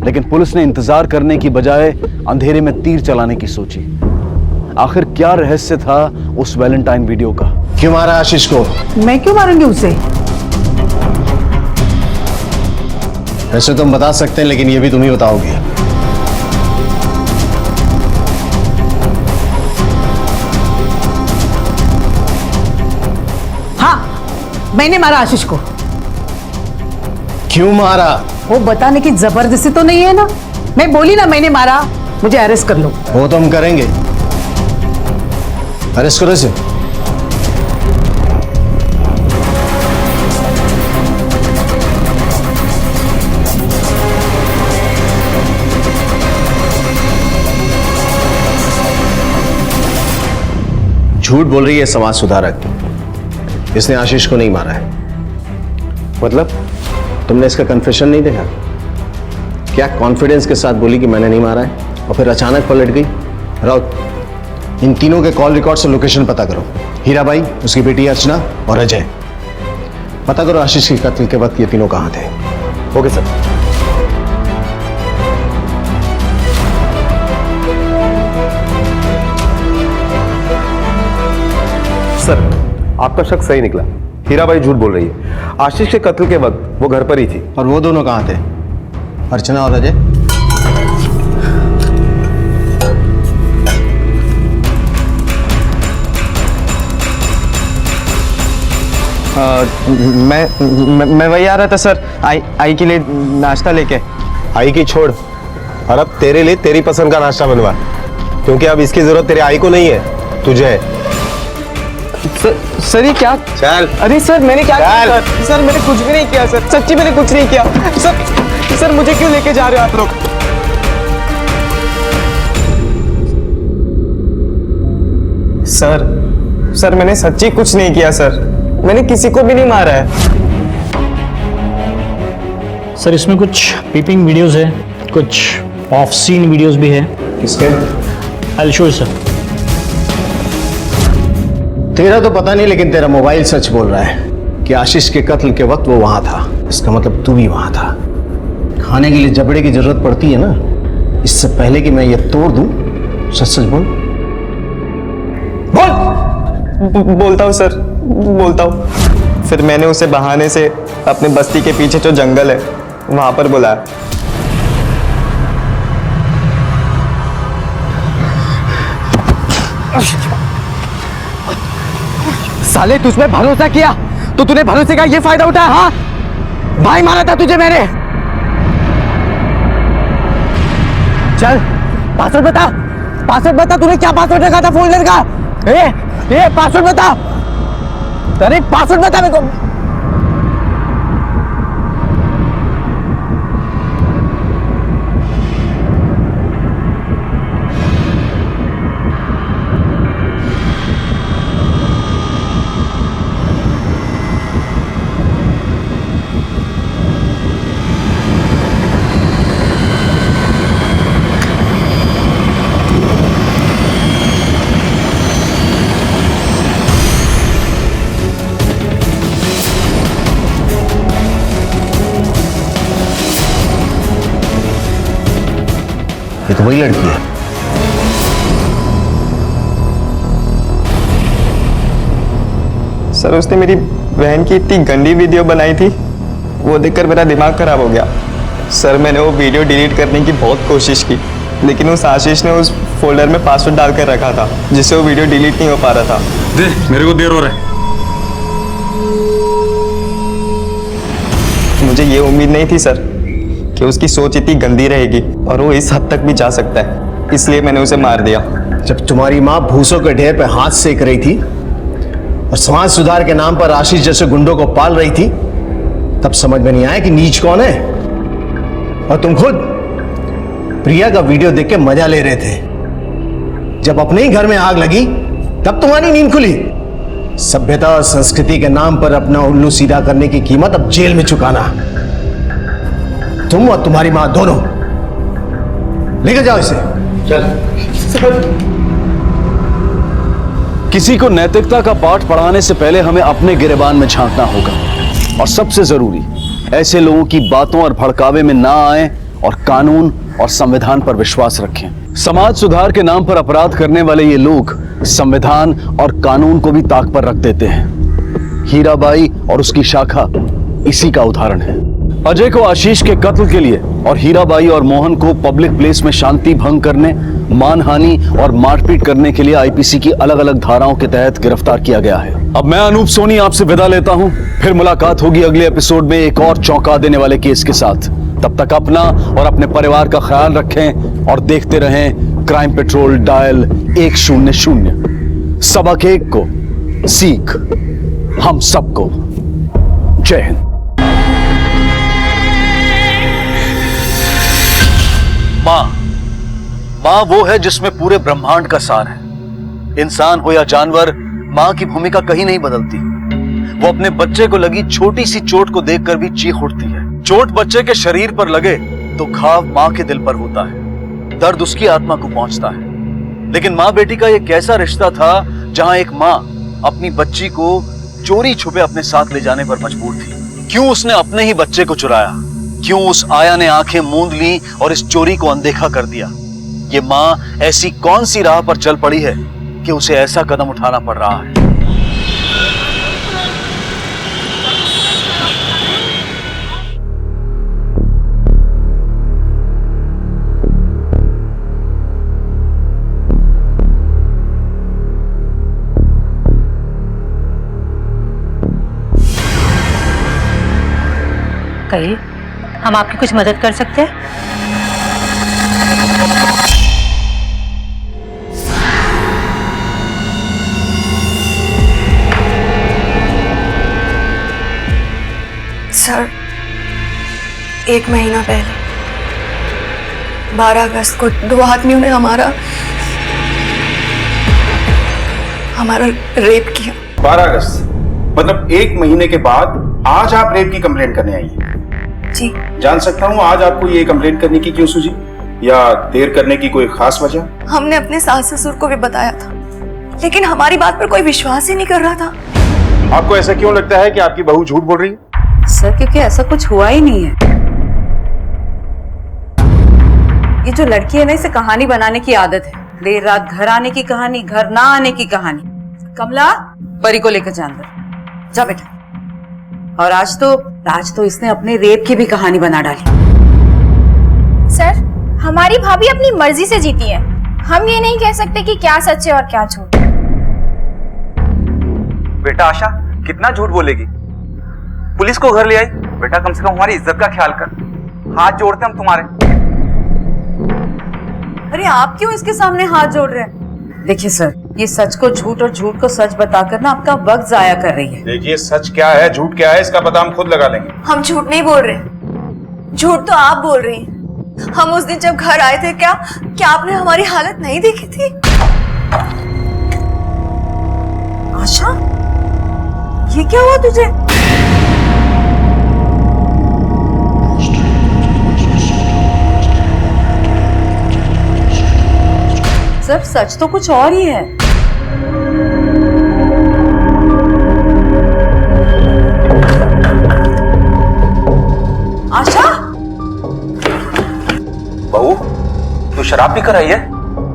लेकिन पुलिस ने इंतजार करने की बजाय अंधेरे में तीर चलाने की सोची। आखिर क्या रहस्य था उस वैलेंटाइन वीडियो का? क्यों मारा आशीष को? मैं क्यों मारूंगी उसे? वैसे तुम बता सकते हैं, लेकिन ये भी तुम ही बताओगे। हाँ, मैंने मारा आशीष को। क्यों मारा? वो बताने की जबरदस्ती तो नहीं है ना। मैं बोली ना मैंने मारा, मुझे अरेस्ट कर लो। वो तो हम करेंगे, अरेस्ट करो इसे। झूठ बोल रही है समाज सुधारक। इसने आशीष को नहीं मारा है। मतलब तुमने इसका कन्फेशन नहीं देखा? क्या कॉन्फिडेंस के साथ बोली कि मैंने नहीं मारा है और फिर अचानक पलट गई? राउत, इन तीनों के कॉल रिकॉर्ड से लोकेशन पता करो। हीराबाई, उसकी बेटी अर्चना और अजय। पता करो आशीष के कत्ल के वक्त ये तीनों कहां थे। Okay sir. सर, आपका शक सही निकला। हीराबाई झूठ बोल रही है। आशीष के कत्ल के वक्त वो घर पर ही थी। और वो दोनों कहां थे, अर्चना और अजय? मैं वही आ रहा था सर, आई के लिए नाश्ता लेके। आई की छोड़, और अब तेरे लिए तेरी पसंद का नाश्ता बनवा, क्योंकि अब इसकी जरूरत तेरे आई को नहीं है, तुझे है। सर ये क्या? चल। अरे सर मैंने क्या किया? सर मैंने कुछ भी नहीं किया सर, सच्ची मैंने कुछ नहीं किया सर मुझे क्यों लेके जा रहे हो आप लोग? सर मैंने सच्ची कुछ नहीं किया सर, मैंने किसी को भी नहीं मारा है। सर इसमें कुछ पीपिंग वीडियोस है, कुछ ऑफ सीन वीडियोस भी है। किसके? I will show you sir. तेरा तो पता नहीं, लेकिन तेरा मोबाइल सच बोल रहा है कि आशीष के कत्ल के वक्त वो वहां था। इसका मतलब तू भी वहां था। खाने के लिए जबड़े की जरूरत पड़ती है ना, इससे पहले कि मैं ये तोड़ दूं, सच सच बोल। बोलता हूँ सर, बोलता हूँ। फिर मैंने उसे बहाने से अपने बस्ती के पीछे जो जंगल है वहां पर बुलाया। साले तुझमें भरोसा किया तो तूने भरोसे का ये फायदा उठाया? हाँ, भाई मारा था तुझे मैंने। चल पासवर्ड बता, पासवर्ड बता, तूने क्या पासवर्ड रखा था फोल्डर का? ए पासवर्ड बता, अरे पासवर्ड बता मेरे को। ये तो वही लड़की है। सर उसने मेरी बहन की इतनी गंदी वीडियो बनाई थी, वो देखकर मेरा दिमाग खराब हो गया। सर मैंने वो वीडियो डिलीट करने की बहुत कोशिश की, लेकिन उस आशीष ने उस फोल्डर में पासवर्ड डालकर रखा था, जिससे वो वीडियो डिलीट नहीं हो पा रहा था। दे, मेरे को देर हो रहा है। मुझे ये उम्मीद नहीं थी सर कि उसकी सोच इतनी गंदी रहेगी और वो इस हद तक भी जा सकता है, इसलिए मैंने उसे मार दिया। जब तुम्हारी माँ भूसों के ढेर पे हाथ सेक रही थी और समाज सुधार के नाम पर आशीष जैसे गुंडों को पाल रही थी, तब समझ में नहीं आया कि नीच कौन है। और तुम खुद प्रिया का वीडियो देख के मजा ले रहे थे। जब अपने ही घर में आग लगी तब तुम्हारी नींद खुली। सभ्यता और संस्कृति के नाम पर अपना उल्लू सीधा करने की कीमत अब जेल में चुकाना। तुम और तुम्हारी मां दोनों लेकर जाओ इसे। चल। किसी को नैतिकता का पाठ पढ़ाने से पहले हमें अपने गिरेबान में झांकना होगा, और सबसे जरूरी ऐसे लोगों की बातों और भड़कावे में ना आए और कानून और संविधान पर विश्वास रखें। समाज सुधार के नाम पर अपराध करने वाले ये लोग संविधान और कानून को भी ताक पर रख देते हैं। हीराबाई और उसकी शाखा इसी का उदाहरण है। अजय को आशीष के कत्ल के लिए और हीराबाई और मोहन को पब्लिक प्लेस में शांति भंग करने, मानहानि और मारपीट करने के लिए आईपीसी की अलग अलग धाराओं के तहत गिरफ्तार किया गया है। अब मैं अनूप सोनी आपसे विदा लेता हूं। फिर मुलाकात होगी अगले एपिसोड में एक और चौंका देने वाले केस के साथ। तब तक अपना और अपने परिवार का ख्याल रखें और देखते रहें क्राइम पेट्रोल डायल 100। सबक एक को सीख हम सबको। जय हिंद। माँ वो है जिसमें पूरे ब्रह्मांड का सार है। इंसान हो या जानवर, माँ की भूमिका कहीं नहीं बदलती। वो अपने बच्चे को लगी छोटी सी चोट को देखकर भी चीख उठती है। चोट बच्चे के शरीर पर लगे तो घाव माँ के दिल पर होता है, दर्द उसकी आत्मा को पहुंचता है। लेकिन माँ बेटी का यह कैसा रिश्ता था जहां एक माँ अपनी बच्ची को चोरी छुपे अपने साथ ले जाने पर मजबूर थी? क्यों उसने अपने ही बच्चे को चुराया? क्यों उस आया ने आंखें मूंद ली और इस चोरी को अनदेखा कर दिया? ये माँ ऐसी कौन सी राह पर चल पड़ी है कि उसे ऐसा कदम उठाना पड़ रहा है? कहिए, हम आपकी कुछ मदद कर सकते हैं? सर, 1 महीना पहले 12 अगस्त को 2 आदमियों ने हमारा रेप किया। 12 अगस्त मतलब 1 महीने के बाद आज आप रेप की कंप्लेंट करने आई हैं? जी। जान सकता हूँ आज आपको ये कंप्लेंट करने की क्यों सूझी, या देर करने की कोई खास वजह? हमने अपने सास ससुर को भी बताया था, लेकिन हमारी बात पर कोई विश्वास ही नहीं कर रहा था। आपको ऐसा क्यों लगता है कि आपकी बहू झूठ बोल रही है? सर, क्योंकि ऐसा कुछ हुआ ही नहीं है। ये जो लड़की है ना, इसे कहानी बनाने की आदत है। देर रात घर आने की कहानी, घर ना आने की कहानी। कमला, परी को लेकर जा अंदर जा बेटा। और आज तो इसने अपने रेप की भी कहानी बना डाली। सर, हमारी भाभी अपनी मर्जी से जीती है। हम ये नहीं कह सकते कि क्या सच है और क्या झूठ। बेटा आशा, कितना झूठ बोलेगी? पुलिस को घर ले आई। बेटा कम से कम हमारी इज्जत का ख्याल कर। हाथ जोड़ते हम तुम्हारे। अरे आप क्यों इसके सामने हाथ जोड़ रहे हैं? देखिए सर, ये सच को झूठ और झूठ को सच बताकर ना आपका वक्त जाया कर रही है। देखिए, सच क्या है झूठ क्या है इसका पता हम खुद लगा लेंगे। हम झूठ नहीं बोल रहे, झूठ तो आप बोल रही हैं। हम उस दिन जब घर आए थे, क्या आपने हमारी हालत नहीं देखी थी? आशा, ये क्या हुआ तुझे? सर, सच तो कुछ और ही है। आशा, बहू, तू शराब पी कर आई है?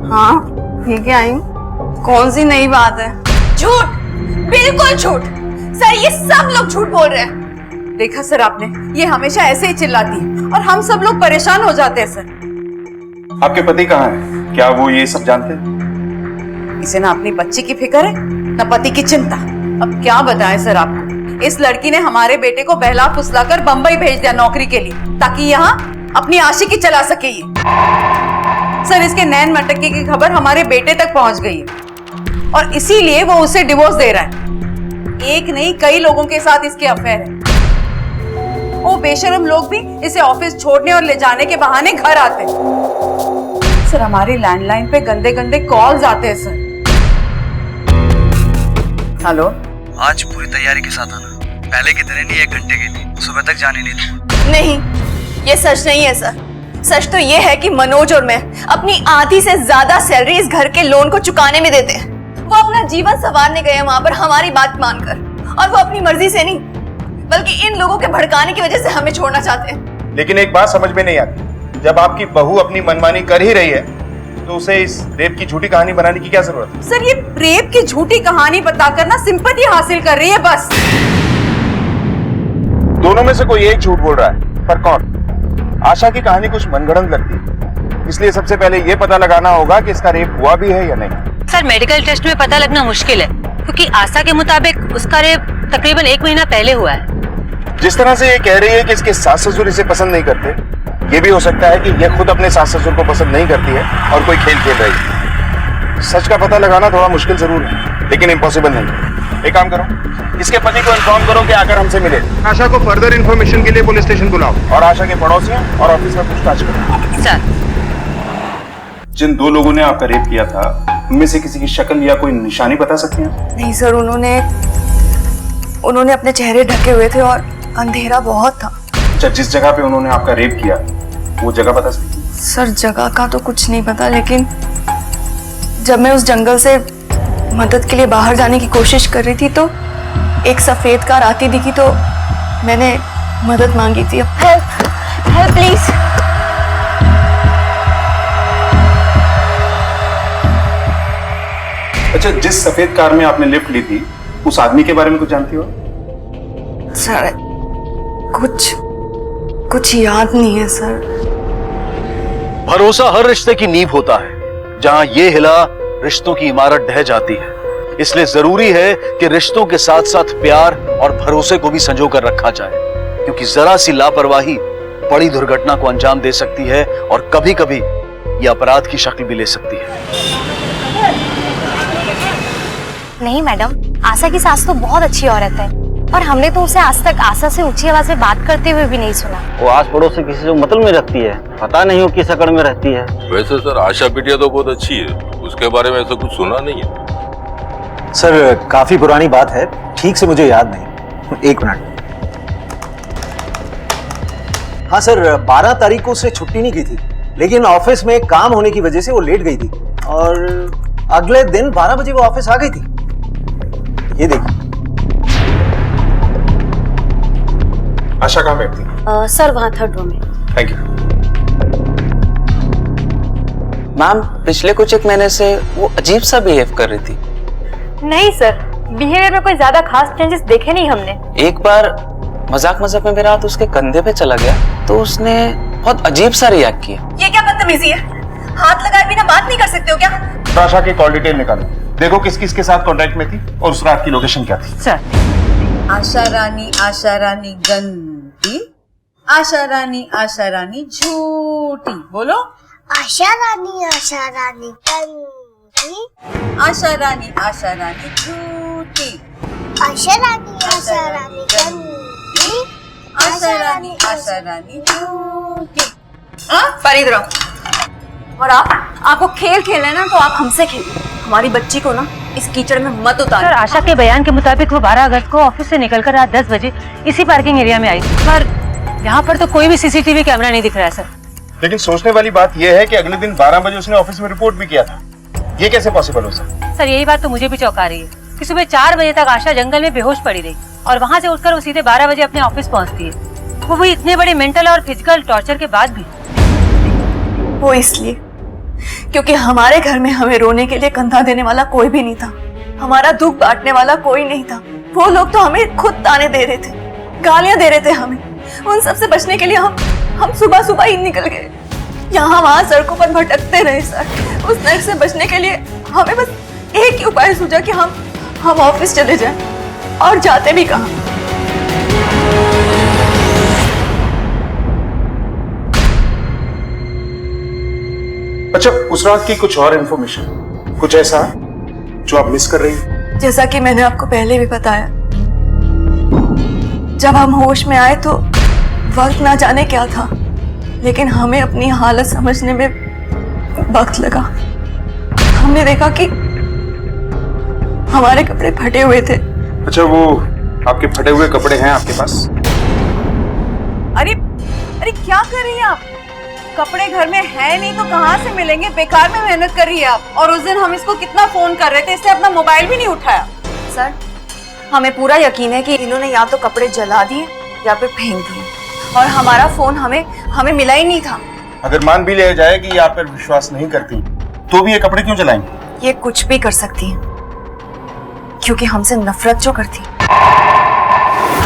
हाँ, पी के आई हूँ। कौन सी नई बात है? झूठ, बिल्कुल झूठ। सर, ये सब लोग झूठ बोल रहे हैं। देखा सर आपने, ये हमेशा ऐसे ही चिल्लाती है और हम सब लोग परेशान हो जाते हैं। सर, आपके पति कहाँ हैं? क्या वो ये सब जानते हैं? इसे ना अपनी बच्ची की फिक्र है, ना पति की चिंता। अब क्या बताएं सर आपको, इस लड़की ने हमारे बेटे को बहला फुसलाकर बंबई भेज दिया नौकरी के लिए, ताकि यहाँ अपनी आशिकी चला सके ये। सर, इसके नैन मटके की खबर हमारे बेटे तक पहुंच गई है और इसीलिए वो उसे डिवोर्स दे रहा है। एक नहीं, कई लोगों के साथ इसके अफेयर है। वो बेशरम लोग भी इसे ऑफिस छोड़ने और ले जाने के बहाने घर आते हैं। सर, हमारी लैंडलाइन पे गंदे गंदे कॉल्स आते हैं सर। हेलो, आज पूरी तैयारी के साथ आना। पहले की तरह नहीं 1 घंटे के लिए, सुबह तक जाने नहीं दूंगा। नहीं, ये सच नहीं है सर। सच तो ये है कि मनोज और मैं अपनी आधी से ज्यादा सैलरी इस घर के लोन को चुकाने में देते हैं। वो अपना जीवन संवारने गए हैं वहां पर हमारी बात मानकर, और वो अपनी मर्जी से नहीं बल्कि इन लोगों के भड़काने की वजह से हमें छोड़ना चाहते हैं। लेकिन एक बात समझ में नहीं आती, जब आपकी बहू अपनी मनमानी कर ही रही है तो उसे इस रेप की झूठी कहानी बनाने की क्या जरूरत है? सर, ये रेप की झूठी कहानी बताकर ना सिंपैथी हासिल कर रही है बस। दोनों में से कोई एक झूठ बोल रहा है, पर कौन? आशा की कहानी कुछ मनगढ़ंत लगती है, इसलिए सबसे पहले ये पता लगाना होगा कि इसका रेप हुआ भी है या नहीं। सर, मेडिकल टेस्ट में पता लगना मुश्किल है, क्योंकि आशा के मुताबिक उसका रेप तकरीबन 1 महीना पहले हुआ है। जिस तरह से ये कह रही है कि इसके सास ससुर इसे पसंद नहीं करते, ये भी हो सकता है कि ये खुद अपने सास ससुर को पसंद नहीं करती है और कोई खेल खेल रही है। सच का पता लगाना थोड़ा मुश्किल जरूर है, लेकिन इम्पॉसिबल नहीं। एक काम करो, इसके पति को इन्फॉर्म करो कि आकर हमसे मिले। आशा को फर्दर इन्फॉर्मेशन के लिए पुलिस स्टेशन बुलाओ और आशा के पड़ोसियों और ऑफिस में पूछताछ करो। सर, जिन 2 लोगों ने आपका रेप किया था उनमें से किसी की शक्ल या कोई निशानी बता सकते हैं? नहीं सर, उन्होंने अपने चेहरे ढके हुए थे और अंधेरा बहुत था। अच्छा, जिस जगह पे उन्होंने आपका रेप किया वो जगह बता सकते हैं? सर जगह का तो कुछ नहीं पता, लेकिन जब मैं उस जंगल से मदद के लिए बाहर जाने की कोशिश कर रही थी तो एक सफेद कार आती दिखी, तो मैंने मदद मांगी थी। Help please. अच्छा, जिस सफेद कार में आपने लिफ्ट ली थी उस आदमी के बारे में कुछ जानती हो? सर कुछ याद नहीं है सर। भरोसा हर रिश्ते की नींव होता है। जहां ये हिला, रिश्तों की इमारत ढह जाती है। इसलिए जरूरी है कि रिश्तों के साथ साथ प्यार और भरोसे को भी संजो कर रखा जाए, क्योंकि जरा सी लापरवाही बड़ी दुर्घटना को अंजाम दे सकती है और कभी कभी ये अपराध की शक्ल भी ले सकती है। नहीं मैडम, आशा की सास तो बहुत अच्छी औरत है और हमने तो उसे आज तक आशा से ऊंची आवाज में बात करते हुए भी नहीं सुना। वो आस पड़ोस से किसी से मतलब में रखती है, पता नहीं वो किस अकड़ में रहती है। वैसे सर आशा बिटिया तो बहुत अच्छी है, उसके बारे में ऐसा कुछ सुना नहीं है। सर काफी पुरानी बात है, ठीक से मुझे याद नहीं। एक मिनट। हाँ सर, 12 तारीख को उसने छुट्टी नहीं की थी, लेकिन ऑफिस में काम होने की वजह से वो लेट गई थी और अगले दिन 12 बजे वो ऑफिस आ गई थी। ये देखिए। आशा कहाँ बैठती? सर वहां 3rd रो में। Thank you. मैम, पिछले कुछ एक महीने से वो अजीब सा बिहेव कर रही थी। नहीं सर, बिहेवियर में कोई ज्यादा खास चेंजेस देखे नहीं हमने। एक बार मजाक में मेरा हाथ उसके कंधे पे चला गया तो उसने बहुत अजीब सा रिएक्ट किया। ये क्या बदतमीजी है? हाथ लगाए बिना बात नहीं कर सकते हो क्या? आशा की कॉल डिटेल निकालो, देखो किस किस के साथ कांटेक्ट में थी और उस रात की लोकेशन क्या थी। सर आशा रानी गंदी, आशा रानी झूठी। बोलो। आशा रानी गंदी, आशा रानी झूठी, आशा रानी गंदी, आशा रानी झूठी। फरीद रहो। और आपको खेल खेलना है ना तो आप हमसे खेलिए, हमारी बच्ची को ना इस कीचड़ में मत उतारो। सर आशा के बयान के मुताबिक वो 12 अगस्त को ऑफिस से निकलकर रात 10 बजे इसी पार्किंग एरिया में आई, पर यहाँ पर तो कोई भी सीसीटीवी कैमरा नहीं दिख रहा है सर। लेकिन सोचने वाली बात यह है कि अगले दिन 12 बजे उसने ऑफिस में रिपोर्ट भी किया था। ये कैसे पॉसिबल हो सकता? सर यही बात तो मुझे भी चौंका रही है कि सुबह 4 बजे तक आशा जंगल में बेहोश पड़ी रही और वहाँ से उठकर वो सीधे 12 बजे अपने ऑफिस पहुँचती है, वो भी इतने बड़े मेंटल और फिजिकल टॉर्चर के बाद भी। वो इसलिए क्योंकि हमारे घर में हमें रोने के लिए कंधा देने वाला कोई भी नहीं था, हमारा दुख बांटने वाला कोई नहीं था। वो लोग तो हमें खुद ताने दे रहे थे, गालियां दे रहे थे हमें। उन सब से बचने के लिए हम सुबह ही निकल गए, यहाँ वहाँ सड़कों पर भटकते रहे सर। उस दर्द से बचने के लिए हमें बस एक ही उपाय सूझा कि हम ऑफिस चले जाएं, और जाते भी कहाँ। अच्छा, उस रात की कुछ और इन्फॉर्मेशन, कुछ ऐसा जो आप मिस कर रही हैं? जैसा कि मैंने आपको पहले भी बताया, जब हम होश में आए तो वक्त ना जाने क्या था, लेकिन हमें अपनी हालत समझने में वक्त लगा। हमने देखा कि हमारे कपड़े फटे हुए थे। अच्छा, वो आपके फटे हुए कपड़े हैं आपके पास? अरे क्या कर रही हैं आप? कपड़े घर में है नहीं तो कहाँ से मिलेंगे? बेकार में मेहनत कर रही है आप। और उस दिन हम इसको कितना फोन कर रहे थे, इससे अपना मोबाइल भी नहीं उठाया। सर, हमें पूरा यकीन है कि इन्होंने या तो कपड़े जला दिए या फिर फेंक दिए, और हमारा फोन हमें मिला ही नहीं था। अगर मान भी लिया जाए कि ये आप पर विश्वास नहीं करती, तो भी ये कपड़े क्यों जलाएंगे? ये कुछ भी कर सकती है, क्योंकि हमसे नफरत जो करती।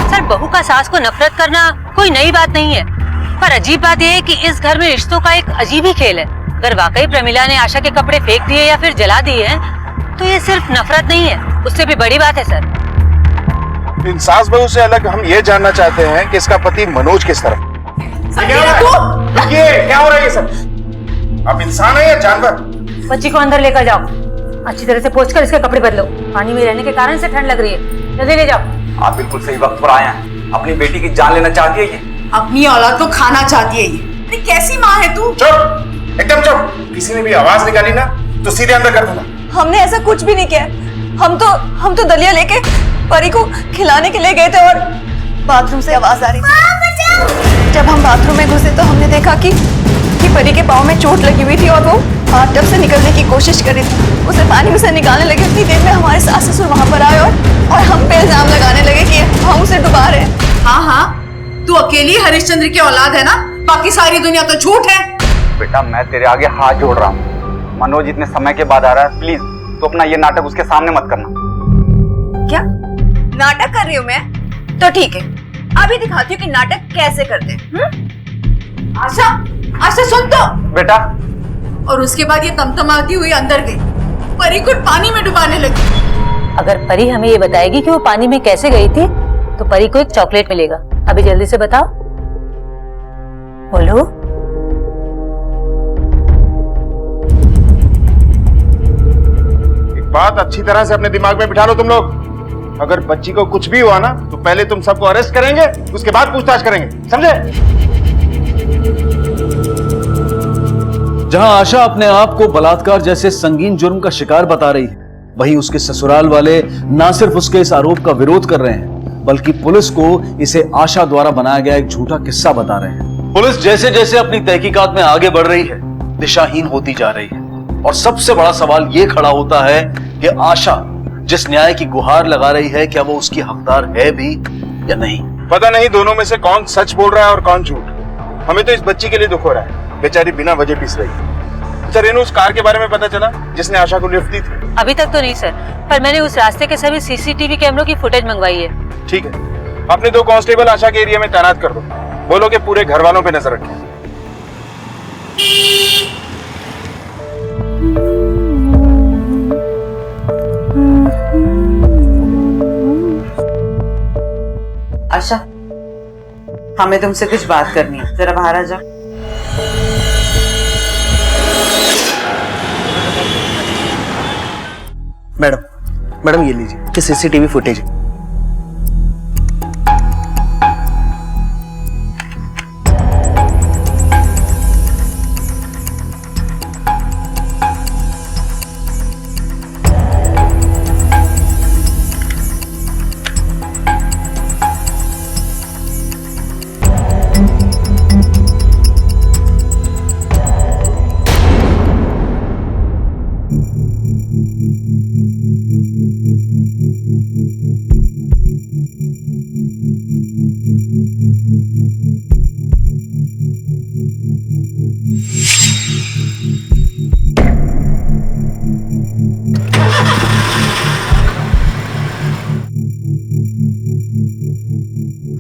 सर बहू का सास को नफरत करना कोई नई बात नहीं है, पर अजीब बात यह है कि इस घर में रिश्तों का एक अजीब ही खेल है। अगर वाकई प्रमिला ने आशा के कपड़े फेंक दिए या फिर जला दिए हैं, तो ये सिर्फ नफरत नहीं है, उससे भी बड़ी बात है सर। इन सास बहू से अलग हम ये जानना चाहते हैं कि इसका पति मनोज किस तरह। क्या हो रहा है ये सब? आप इंसान है या जानवर? बच्ची को अंदर लेकर जाओ, अच्छी तरह से पोंछकर इसके कपड़े बदलो, पानी में रहने के कारण से ठंड लग रही है, जल्दी ले जाओ। आप बिल्कुल सही वक्त पर आए हैं, अपनी बेटी की जान लेना चाहती है ये, अपनी औलाद को खाना चाहती है ये। अरे कैसी माँ है तू? चुप, एकदम चुप। किसी ने भी आवाज निकाली ना तो सीधे अंदर कर दूंगा। हमने ऐसा कुछ भी नहीं किया। हम तो दलिया लेके परी को खिलाने के लिए गए थे और बाथरूम से आवाज आ रही थी। जब हम बाथरूम में घुसे तो हमने देखा कि परी के पाँव में चोट लगी हुई थी और वो हाथ टब से निकलने की कोशिश कर रही थी। उसे पानी में से निकालने लगे। उतनी देर में हमारे सास ससुर वहां पर आए और हम पे इल्जाम लगाने लगे कि हम उसे डुबा रहे हैं। हाँ हाँ, तू अकेली हरिश्चंद्र की औलाद है ना, बाकी सारी दुनिया तो झूठ है। बेटा मैं तेरे आगे हाथ जोड़ रहा हूँ, मनोज इतने समय के बाद आ रहा है, प्लीज तो अपना ये नाटक उसके सामने मत करना। क्या नाटक कर रही हूँ मैं? तो ठीक है, अभी दिखाती हूँ कि नाटक कैसे करते हैं। आशा, आशा सुन तो बेटा। और उसके बाद ये तमतमाती हुई अंदर गई, परी को पानी में डुबाने लगी। अगर परी हमें ये बताएगी कि वो पानी में कैसे गई थी तो परी को एक चॉकलेट मिलेगा। अभी जल्दी से बताओ, बोलो। एक बात अच्छी तरह से अपने दिमाग में बिठा लो तुम लोग, अगर बच्ची को कुछ भी हुआ ना तो पहले तुम सबको अरेस्ट करेंगे, उसके बाद पूछताछ करेंगे, समझे? जहां आशा अपने आप को बलात्कार जैसे संगीन जुर्म का शिकार बता रही है, वहीं उसके ससुराल वाले ना सिर्फ उसके इस आरोप का विरोध कर रहे हैं बल्कि पुलिस को इसे आशा द्वारा बनाया गया एक झूठा किस्सा बता रहे हैं। पुलिस जैसे जैसे अपनी तहकीकात में आगे बढ़ रही है, दिशाहीन होती जा रही है और सबसे बड़ा सवाल यह खड़ा होता है कि आशा जिस न्याय की गुहार लगा रही है, क्या वो उसकी हकदार है भी या नहीं? पता नहीं दोनों में से कौन सच बोल रहा है और कौन झूठ। हमें तो इस बच्ची के लिए दुख हो रहा है, बेचारी बिना वजह पिस रही है। अच्छा रेनू, उस कार के बारे में पता चला जिसने आशा को लिफ्ट दी थी? अभी तक तो नहीं सर, पर मैंने उस रास्ते के सभी सीसीटीवी कैमरों की फुटेज मंगवाई है। ठीक है, अपने 2 कांस्टेबल आशा के एरिया में तैनात कर दो, बोलो कि पूरे घर वालों पे नजर रखें। आशा, हमें तुमसे कुछ बात करनी है, जरा बाहर आ जाओ। मैडम ये लीजिए, ये सीसीटीवी फुटेज है।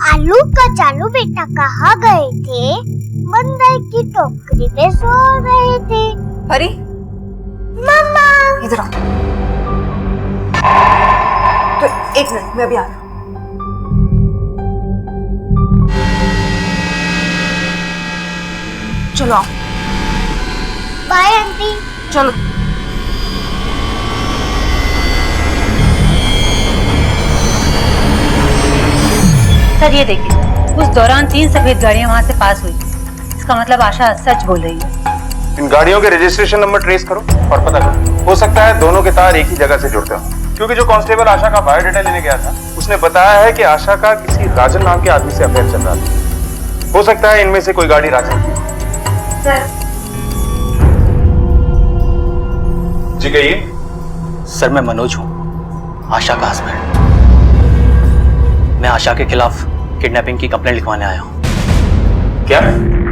आलू कचालू बेटा कहाँ गए थे? बंदर की टोकरी में सो रहे थे। परी, मम्मा इधर आओ। तो 1 मिनट, मैं अभी आ रहा हूँ। चलो आओ। Bye aunty. चलो। सर ये देखिए, उस दौरान 3 सफेद गाड़ियां वहां से पास हुई। इसका मतलब आशा सच बोल रही है। इन गाड़ियों के रजिस्ट्रेशन नंबर ट्रेस करो और पता करो, हो सकता है दोनों के तार एक ही जगह से जुड़ते हो। क्योंकि जो कांस्टेबल आशा का बायोडाटा लेने गया था उसने बताया है कि आशा का किसी राजन नाम के आदमी से अफेयर चल रहा था। हो सकता है इनमें से कोई गाड़ी राजन की। जी कहिए। सर मैं मनोज हूँ, आशा का हस्बैंड। मैं आशा के खिलाफ किडनैपिंग की कंप्लेंट लिखवाने आया हूँ। क्या?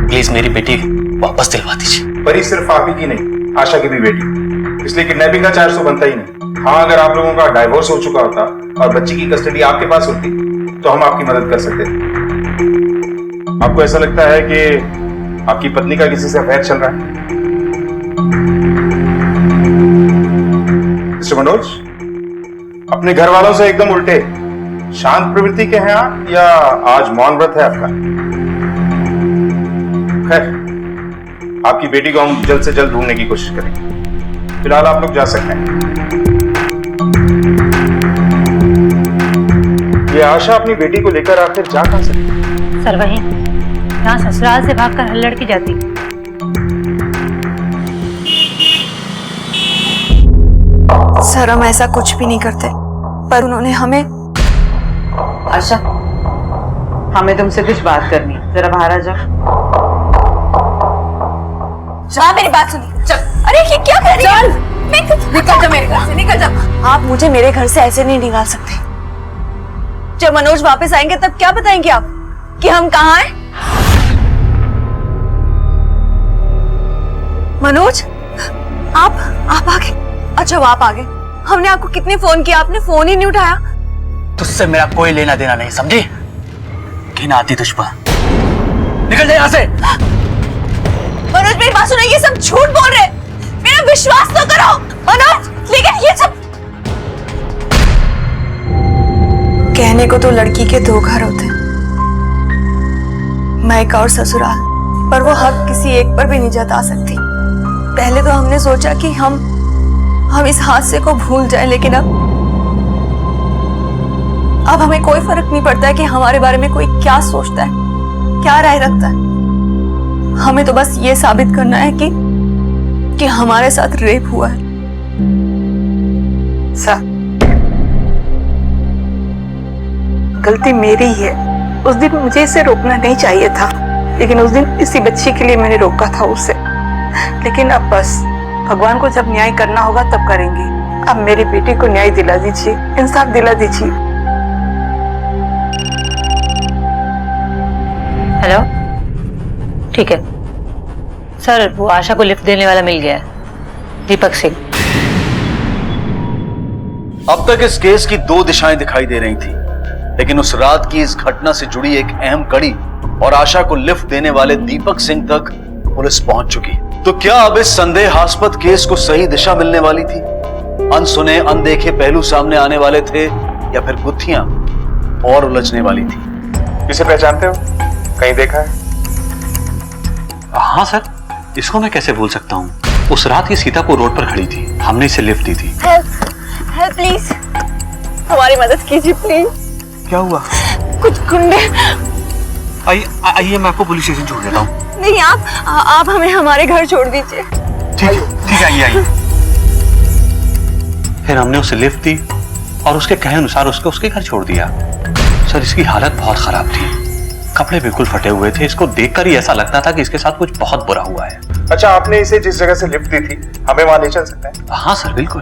प्लीज मेरी बेटी वापस दिलवा दीजिए। पर ये सिर्फ आप ही की नहीं, आशा की भी बेटी, इसलिए किडनैपिंग का चार्ज तो बनता ही नहीं। हाँ, अगर आप लोगों का डाइवोर्स हो चुका होता और बच्ची की कस्टडी आपके पास होती तो हम आपकी मदद कर सकते थे। आपको ऐसा लगता है कि आपकी पत्नी का किसी से अफेयर चल रहा है? मिस्टर मनोज, अपने घर वालों से एकदम उल्टे शांत प्रवृत्ति के हैं आप या आज मौन व्रत है आपका? खैर, आपकी बेटी को हम जल्द से जल्द ढूंढने की कोशिश करेंगे। फिलहाल आप लोग जा सकते हैं। ये आशा अपनी बेटी को लेकर आखिर जा कहां सकती? सर वहीं, यहाँ ससुराल से भागकर हल्लड़ की जाती। सर हम ऐसा कुछ भी नहीं करते, पर उन्होंने हमें। आशा, हमें तुमसे कुछ बात करनी है, जरा बाहर आ जाओ। हाँ मेरी बात सुनिए। चल। अरे ये क्या कर रही है? निकल जा मेरे घर से, निकल जा। आप मुझे मेरे घर से ऐसे नहीं निकाल सकते। जब मनोज वापस आएंगे तब क्या बताएंगे आप कि हम कहाँ हैं? मनोज, आप आ गए? अच्छा आप आ गए। हमने आपको कितने फोन किया, आपने फोन ही नहीं उठाया। तुझसे मेरा कोई लेना देना नहीं, समझी? घिन आती तुझ पर। निकल जा यहाँ से। मनोज मेरी बात सुनो, ये सब झूठ बोल रहे, मेरा विश्वास तो करो मनोज। लेकिन ये सब कहने को तो लड़की के दो घर होते, मायका और ससुराल, पर वो हक किसी एक पर भी नहीं जता सकती। पहले तो हमने सोचा कि हम इस हादसे को भूल जाएं, लेकिन अब हमें कोई फर्क नहीं पड़ता है कि हमारे बारे में कोई क्या सोचता है, क्या राय रखता है। हमें तो बस ये साबित करना है कि हमारे साथ रेप हुआ है। गलती मेरी ही है। उस दिन मुझे इसे रोकना नहीं चाहिए था, लेकिन उस दिन इसी बच्ची के लिए मैंने रोका था उसे। लेकिन अब बस भगवान को जब न्याय करना होगा तब करेंगे। अब मेरी बेटी को न्याय दिला दीजिए, इंसाफ दिला दीजिए। हेलो, ठीक है सर, वो आशा को लिफ्ट देने वाला मिल गया है, दीपक सिंह। अब तक इस केस की दो दिशाएं दिखाई दे रही थी, लेकिन उस रात की इस घटना से जुड़ी एक अहम कड़ी और आशा को लिफ्ट देने वाले दीपक सिंह तक पुलिस पहुंच चुकी। तो क्या अब इस संदेहास्पद केस को सही दिशा मिलने वाली थी? अनसुने अनदेखे पहलू सामने आने वाले थे, या फिर गुत्थियां और उलझने वाली थी? इसे पहचानते हो? कहीं देखा है? हाँ सर, इसको मैं कैसे भूल सकता हूँ। उस रात ये सीता को रोड पर खड़ी थी, हमने इसे लिफ्ट दी थी। हेल्प प्लीज, हमारी मदद कीजिए प्लीज। क्या हुआ? कुछ गुंडे। आइए मैं आपको पुलिस स्टेशन छोड़ देता हूँ। नहीं, आप हमें हमारे घर छोड़ दीजिए। ठीक है, आइए। फिर हमने उसे लिफ्ट दी और उसके कहे अनुसार उसके घर छोड़ दिया। सर, इसकी हालत बहुत खराब थी, कपड़े बिल्कुल फटे हुए थे। इसको देखकर ही ऐसा लगता था कि इसके साथ कुछ बहुत बुरा हुआ है। अच्छा, आपने इसे जिस जगह से लिफ्ट दी थी, हमें वहां ले चल सकते हैं? हाँ सर, बिल्कुल।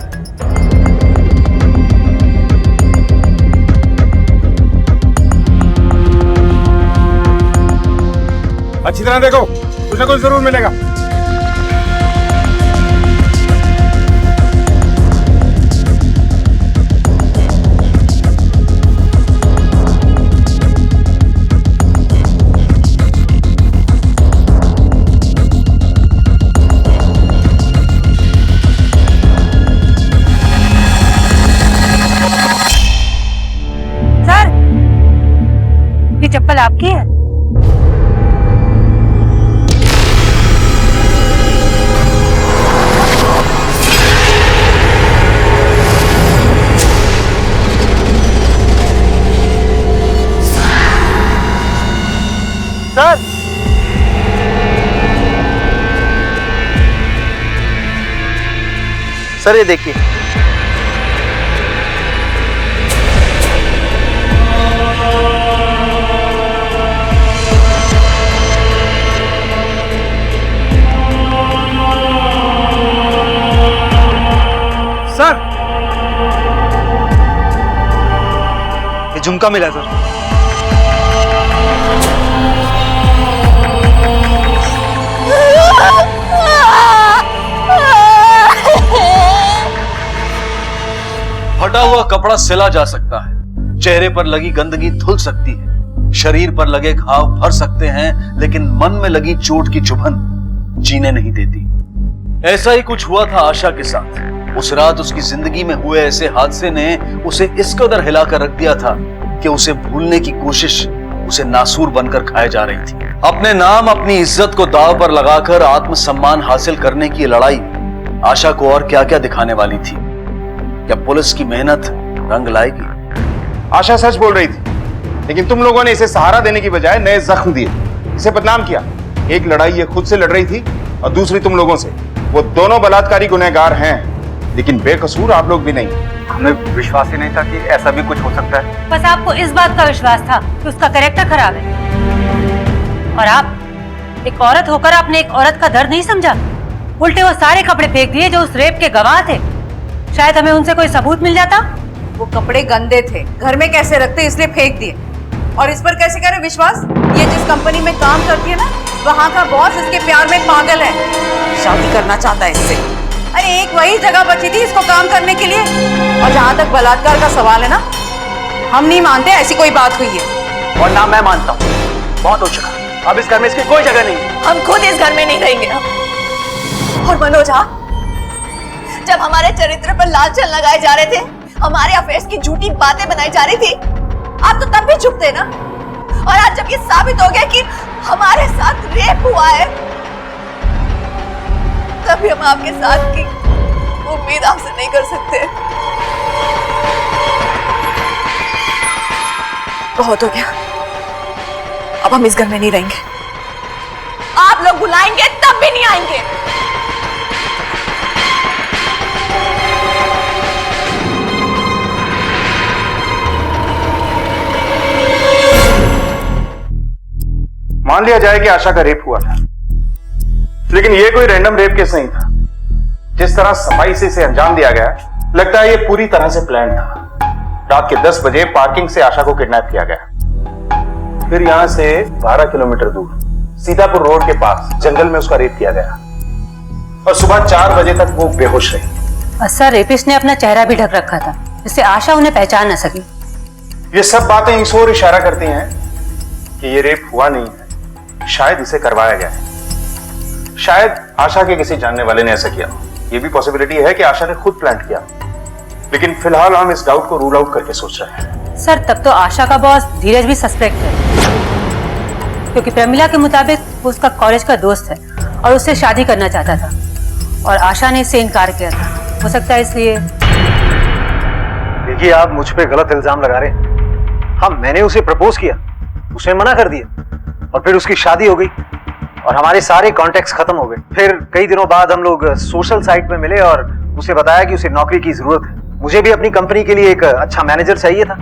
अच्छी तरह देखो, कुछ ना कुछ जरूर मिलेगा। सर, ये चप्पल आपकी है? सर, सर ये देखिए। सर, ये झुमका मिला सर। फटा हुआ कपड़ा सिला जा सकता है, चेहरे पर लगी गंदगी धुल सकती है, शरीर पर लगे घाव भर सकते हैं, लेकिन मन में लगी चोट की चुभन जीने नहीं देती। ऐसा ही कुछ हुआ था आशा के साथ। उस रात उसकी जिंदगी में हुए ऐसे हादसे ने उसे इस कदर हिलाकर रख दिया था कि उसे भूलने की कोशिश उसे नासूर बनकर खाए जा रही थी। अपने नाम, अपनी इज्जत को दांव पर लगाकर आत्मसम्मान हासिल करने की लड़ाई आशा को और क्या क्या दिखाने वाली थी। क्या पुलिस की मेहनत रंग लाएगी? आशा सच बोल रही थी, लेकिन तुम लोगों ने इसे सहारा देने की बजाय नए जख्म दिए, इसे बदनाम किया। एक लड़ाई ये खुद से लड़ रही थी और दूसरी तुम लोगों से। वो दोनों बलात्कारी गुनहगार हैं, लेकिन बेकसूर आप लोग भी नहीं। हमें विश्वास ही नहीं था कि ऐसा भी कुछ हो सकता है। बस आपको इस बात का विश्वास था कि उसका कैरेक्टर खराब है, और आप एक औरत होकर आपने एक औरत का दर्द नहीं समझा। उल्टे वो सारे कपड़े फेंक दिए जो उस रेप के गवाह थे। शायद हमें उनसे कोई सबूत मिल जाता। वो कपड़े गंदे थे, घर में कैसे रखते इसलिए फेंक दिए। और इस पर कैसे करें विश्वास? ये जिस कंपनी में काम करती है ना, वहाँ का बॉस इसके प्यार में पागल है, शादी करना चाहता है इससे। अरे एक वही जगह बची थी इसको काम करने के लिए। और जहाँ तक बलात्कार का सवाल है ना, हम नहीं मानते ऐसी कोई बात हुई है। और ना मैं मानता हूँ, बहुत हो चुका। अब इस घर में इसकी कोई जगह नहीं है। हम खुद इस घर में नहीं रहेंगे। और मनोज, जब हमारे चरित्र पर लाल छल लगाए जा रहे थे, हमारे अफेयर्स की झूठी बातें बनाई जा रही थी, आप तो तब भी चुप थे ना। और आज जब ये साबित हो गया कि हमारे साथ रेप हुआ है, तभी हम आपके साथ की उम्मीद आपसे नहीं कर सकते। बहुत हो गया, अब हम इस घर में नहीं रहेंगे। आप लोग बुलाएंगे तब भी नहीं आएंगे। मान लिया जाए कि आशा का रेप हुआ था, लेकिन यह कोई रैंडम रेप केस नहीं था। जिस तरह सफाई से इसे अंजाम दिया गया, लगता है यह पूरी तरह से प्लान था। रात के 10 बजे पार्किंग से आशा को किडनैप किया गया, फिर यहां से 12 किलोमीटर दूर सीतापुर रोड के पास जंगल में उसका रेप किया गया, और सुबह 4 बजे तक वो बेहोश रही। असर रेपिस्ट ने अपना चेहरा भी ढक रखा था, जिससे आशा उन्हें पहचान न सकी। ये सब बातें इस ओर इशारा करती हैं कि ये रेप हुआ नहीं है, शायद इसे करवाया गया है। शायद आशा के किसी जानने वाले ने ऐसा किया। ये भी पॉसिबिलिटी है कि आशा ने खुद प्लान किया, लेकिन फिलहाल हम इस डाउट को रूल आउट करके सोच रहे हैं। सर, तब तो आशा का बॉस धीरज भी सस्पेक्ट है, क्योंकि प्रमिला के मुताबिक वो उसका कॉलेज का दोस्त है और उससे शादी करना चाहता था, और आशा ने इससे इनकार किया था। हो सकता है इसलिए। देखिए, आप मुझ पे गलत इल्जाम लगा रहे हैं। हाँ, मैंने उसे प्रपोज किया, उसने मना कर दिया, और फिर उसकी शादी हो गई और हमारे सारे कॉन्टेक्ट्स खत्म हो गए। फिर कई दिनों बाद हम लोग सोशल साइट में मिले और उसे बताया कि उसे नौकरी की जरूरत है। मुझे भी अपनी कंपनी के लिए एक अच्छा मैनेजर चाहिए था,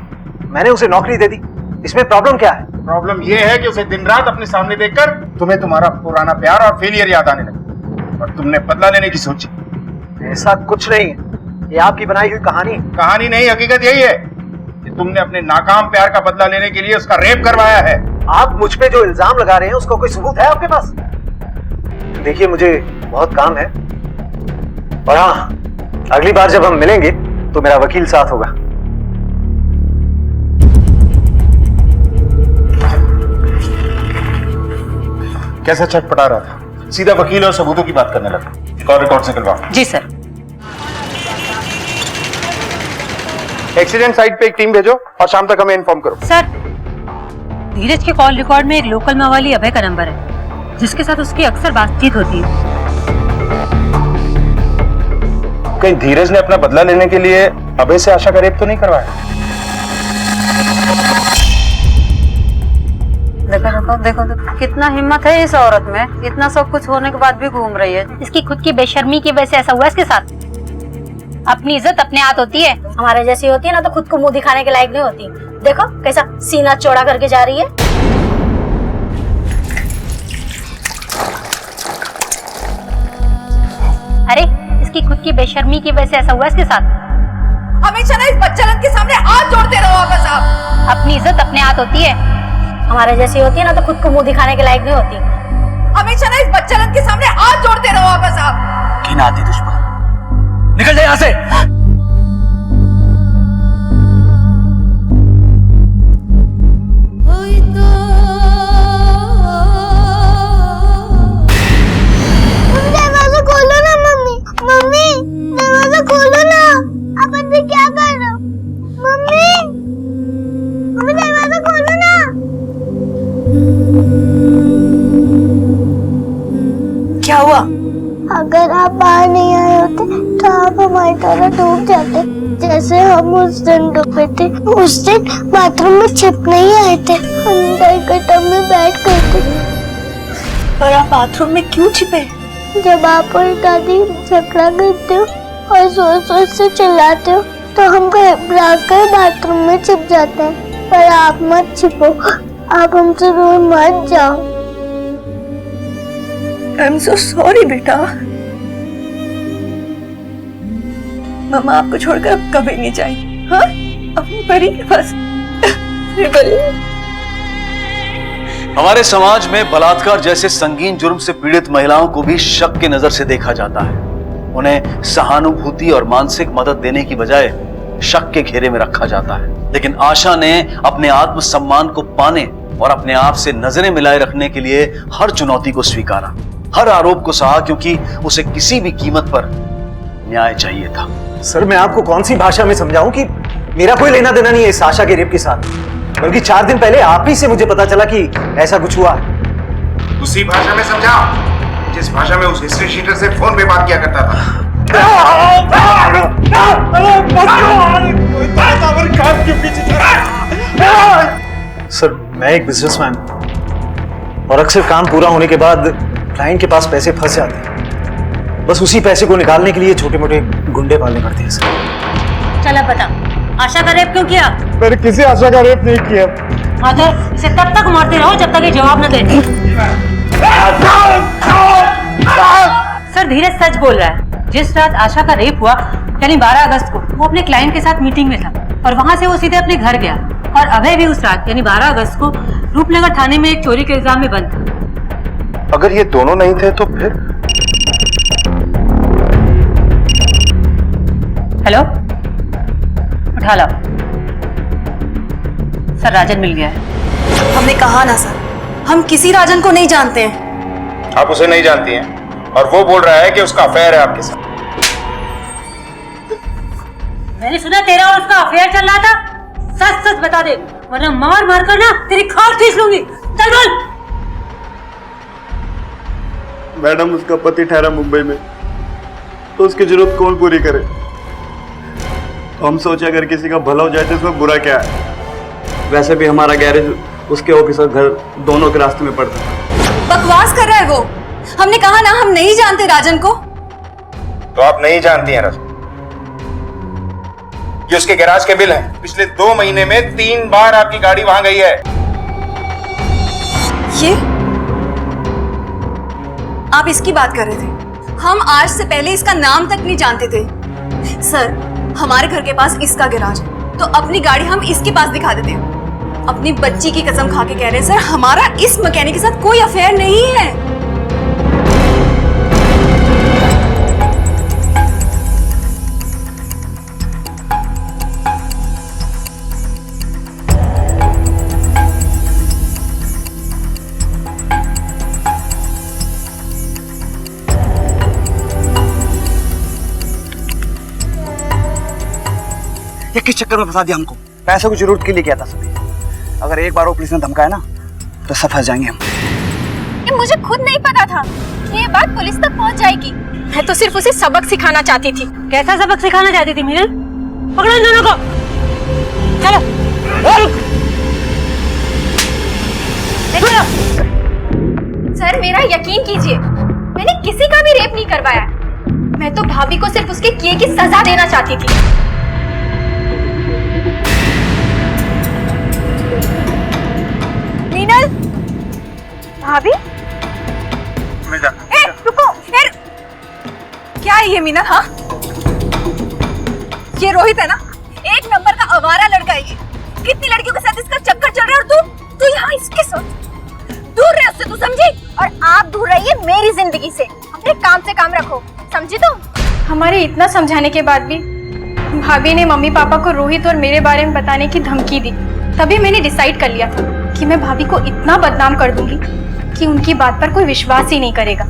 मैंने उसे नौकरी दे दी। इसमें प्रॉब्लम क्या है? प्रॉब्लम यह है कि उसे दिन रात अपने सामने देखकर तुम्हें तुम्हारा पुराना प्यार और फेलियर याद आने लगा, और तुमने बदला लेने की सोची। ऐसा कुछ नहीं है, ये आपकी बनाई हुई कहानी नहीं, हकीकत यही है कि तुमने अपने नाकाम प्यार का बदला लेने के लिए उसका रेप करवाया है। आप मुझ पे जो इल्जाम लगा रहे हैं उसका कोई सबूत है आपके पास? देखिए, मुझे बहुत काम है, और हाँ, अगली बार जब हम मिलेंगे तो मेरा वकील साथ होगा। कैसा छटपटा रहा था, सीधा वकील और सबूतों की बात करने लगा। कॉल रिकॉर्ड से निकलवाओ। जी सर। एक्सीडेंट साइट पे एक टीम भेजो और शाम तक हमें इन्फॉर्म करो। सर, धीरज के कॉल रिकॉर्ड में एक लोकल मवाली अभय का नंबर है, जिसके साथ उसकी अक्सर बातचीत होती है। कहीं धीरज ने अपना बदला लेने के लिए अभय से आशा का रेप तो नहीं करवाया? देखो, कितना हिम्मत है इस औरत में, इतना सब कुछ होने के बाद भी घूम रही है। इसकी खुद की बेशर्मी की वजह से ऐसा हुआ इसके साथ। अपनी इज्जत अपने हाथ होती है, हमारे जैसी होती है ना तो खुद को मुंह दिखाने के लायक नहीं होती। देखो कैसा सीना चौड़ा करके जा रही है। अरे, इसकी खुद की बेशर्मी की वजह से ऐसा हुआ इसके साथ। हमेशा ना इस बच्चालन के सामने हाथ जोड़ते रहो बस आप। अपनी इज्जत अपने हाथ होती है, हमारे जैसी होती है ना तो खुद को मुंह दिखाने के लायक नहीं होती। हमेशा ना इस बच्चालन के सामने हाथ जोड़ते रहो बस आप। घिन आती दुश्मन, निकल जाए यहाँ से। दरवाजा खोलो ना मम्मी, मम्मी दरवाजा खोलो ना। आप अंदर क्या कर रहे हो? मम्मी, मम्मी दरवाजा खोलो ना। क्या हुआ? अगर आप बाहर नहीं आए होते तो आप हमारी तरह डूब जाते, जैसे हम उस दिन डूबे थे। उस दिन बाथरूम में छिप नहीं आए थे, अंदर के टब में बैठ गए थे। पर आप बाथरूम में क्यों छिपे? जब आप और दादी झगड़ा करते हो और जोर जोर से चिल्लाते हो तो हम घबरा कर बाथरूम में छिप जाते हैं। पर आप मत छिपो, आप हमसे दूर मत जाओ। आई एम सो सॉरी बेटा। मम्मा आपको छोड़कर अब कभी नहीं जाएगी। हाँ, अपनी परी के पास। हमारे समाज में बलात्कार जैसे संगीन जुर्म से पीड़ित महिलाओं को भी शक की नजर से देखा जाता है। उन्हें सहानुभूति और मानसिक मदद देने की बजाय शक के घेरे में रखा जाता है। लेकिन आशा ने अपने आत्मसम्मान को पाने और अपने आप से नजरें मिलाए रखने के लिए हर चुनौती को स्वीकारा, हर आरोप को सहा, क्योंकि उसे किसी भी कीमत पर न्याय चाहिए था। सर, मैं आपको कौन सी भाषा में समझाऊं कि मेरा कोई लेना देना नहीं है इस आशा के रेप के साथ। बल्कि 4 दिन पहले आप ही से मुझे पता चला कि ऐसा कुछ हुआ। उसी भाषा में समझाओ जिस भाषा में उस हिस्ट्री शीटर से फोन पे बात किया करता था। सर, मैं एक बिजनेसमैन और अक्सर काम पूरा होने के बाद क्लाइंट के पास पैसे फंस जाते हैं। बस उसी पैसे को निकालने के लिए छोटे मोटे गुंडे पालने पड़ते हैं सर। चला बता, आशा का रेप क्यों किया? मैंने किसी आशा का रेप नहीं किया। माधव, इसे तब तक मारते रहो जब तक ये जवाब न दे। सर, धीरज सच बोल रहा है। जिस रात आशा का रेप हुआ यानी 12 अगस्त को वो अपने क्लाइंट के साथ मीटिंग में था और वहां से वो सीधे अपने घर गया। और अभय भी उस रात यानी 12 अगस्त को रूपनगर थाने में एक चोरी के इल्जाम में बंद था। अगर ये दोनों नहीं थे तो फिर? हेलो, उठा लो। सर, राजन मिल गया है। हमने कहा ना सर, हम किसी राजन को नहीं जानते हैं। आप उसे नहीं जानती हैं और वो बोल रहा है कि उसका अफेयर है आपके साथ। मैंने सुना तेरा और उसका अफेयर चल रहा था। सच सच बता दे, वरना मार मार कर ना तेरी खाल खींच लूंगी। चल बोल। मैडम, उसका पति ठहरा मुंबई में, तो उसकी जरूरत कौन पूरी करे? तो हम सोचे अगर किसी का भला हो जाए तो इसमें बुरा क्या है। वैसे भी हमारा गैरेज उसके ऑफिस और घर दोनों के रास्ते में पड़ता है। बकवास कर रहा है वो। हमने कहा ना, हम नहीं जानते राजन को। तो आप नहीं जानती हैं रजन? ये उसके गैराज के बिल हैं। पिछले 2 महीने में 3 बार आपकी गाड़ी वहां गई है। ये आप इसकी बात कर रहे थे? हम आज से पहले इसका नाम तक नहीं जानते थे। सर, हमारे घर के पास इसका गैराज है तो अपनी गाड़ी हम इसके पास दिखा देते हैं। अपनी बच्ची की कसम खा के कह रहे हैं सर, हमारा इस मैकेनिक के साथ कोई अफेयर नहीं है। ये किस चक्कर में फंसा दिया हमको? पैसे की जरूरत के लिए किया था सभी। अगर एक बार वो पुलिस ने धमकाया ना तो सब फंस जाएंगे हम। ये मुझे खुद नहीं पता था कि ये बात पुलिस तक पहुंच जाएगी। मैं तो सिर्फ उसे सबक सिखाना चाहती थी। कैसा सबक सिखाना चाहती थी मीनल? पकड़ो इन दोनों को। चलो। सर, मेरा यकीन कीजिए, मैंने किसी का भी रेप नहीं करवाया। मैं तो भाभी को सिर्फ उसके किए की सजा देना चाहती थी। मीनल, भाभी? रुको, फिर क्या है ये मीनल? हाँ, ये रोहित है ना, 1 नंबर का आवारा लड़का है ये। कितनी लड़कियों के साथ इसका चक्कर चल रहा है और तू यहाँ इसके साथ। दूर रहे उससे, तू समझी? और आप दूर रहिए मेरी जिंदगी से। अपने काम से काम रखो, समझी तुम? हमारे इतना समझाने के बाद भी भाभी ने मम्मी पापा को रोहित और मेरे बारे में बताने की धमकी दी। तभी मैंने डिसाइड कर लिया था कि मैं भाभी को इतना बदनाम कर दूंगी कि उनकी बात पर कोई विश्वास ही नहीं करेगा।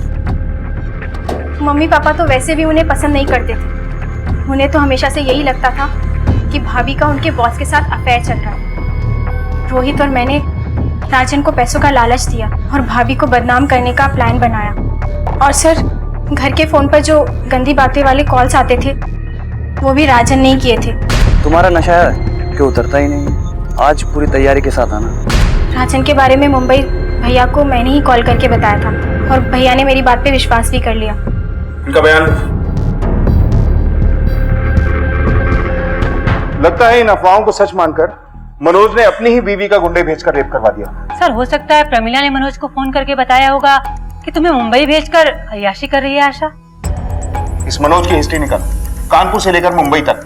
मम्मी पापा तो वैसे भी उन्हें पसंद नहीं करते थे। उन्हें तो हमेशा से यही लगता था कि भाभी का उनके बॉस के साथ अफेयर चल रहा है। रोहित और मैंने राजन को पैसों का लालच दिया और भाभी को बदनाम करने का प्लान बनाया। और सर, घर के फोन पर जो गंदी बातें वाले कॉल्स आते थे वो भी राजन ने किए थे। तुम्हारा नशा है कि उतरता ही नहीं। आज पूरी तैयारी के साथ आना। राजन के बारे में मुंबई भैया को मैंने ही कॉल करके बताया था और भैया ने मेरी बात पे विश्वास भी कर लिया। उनका बयान लगता है इन अफवाहों को सच मानकर मनोज ने अपनी ही बीवी का गुंडे भेजकर रेप करवा दिया। सर हो सकता है प्रमिला ने मनोज को फोन करके बताया होगा कि तुम्हें मुंबई भेजकर अय्याशी कर रही है आशा। इस मनोज की हिस्ट्री निकाल, कानपुर से लेकर मुंबई तक,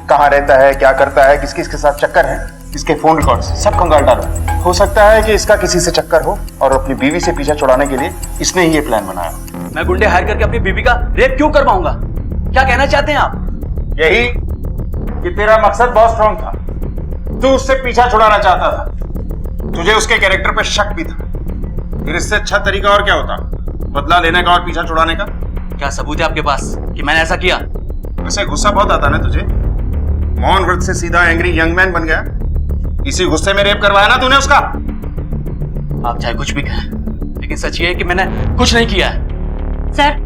कहाँ रहता है, क्या करता है, किस किस के साथ चक्कर है, इसके फोन रिकॉर्ड्स सब कंगाल डालो। हो सकता है कि इसका किसी से चक्कर हो और अपनी बीवी से पीछा छुड़ाने के लिए इसने ही ये प्लान बनाया। मैं गुंडे हायर करके अपनी बीवी का रेप क्यों करवाऊंगा? क्या कहना चाहते हैं आप? यही कि तेरा मकसद बहुत स्ट्रांग था, तू उससे पीछा छुड़ाना चाहता था, तुझे उसके कैरेक्टर पर शक भी था। फिर इससे अच्छा तरीका और क्या होता, बदला लेने का और पीछा छुड़ाने का? क्या सबूत है आपके पास कि मैंने ऐसा किया? वैसे गुस्सा बहुत आता ना तुझे, मौन व्रत से सीधा एंग्री यंग मैन बन गया। इसी गुस्से में रेप करवाया ना तूने उसका। आप चाहे कुछ भी कहें, लेकिन सच ये है कि मैंने कुछ नहीं किया है। सर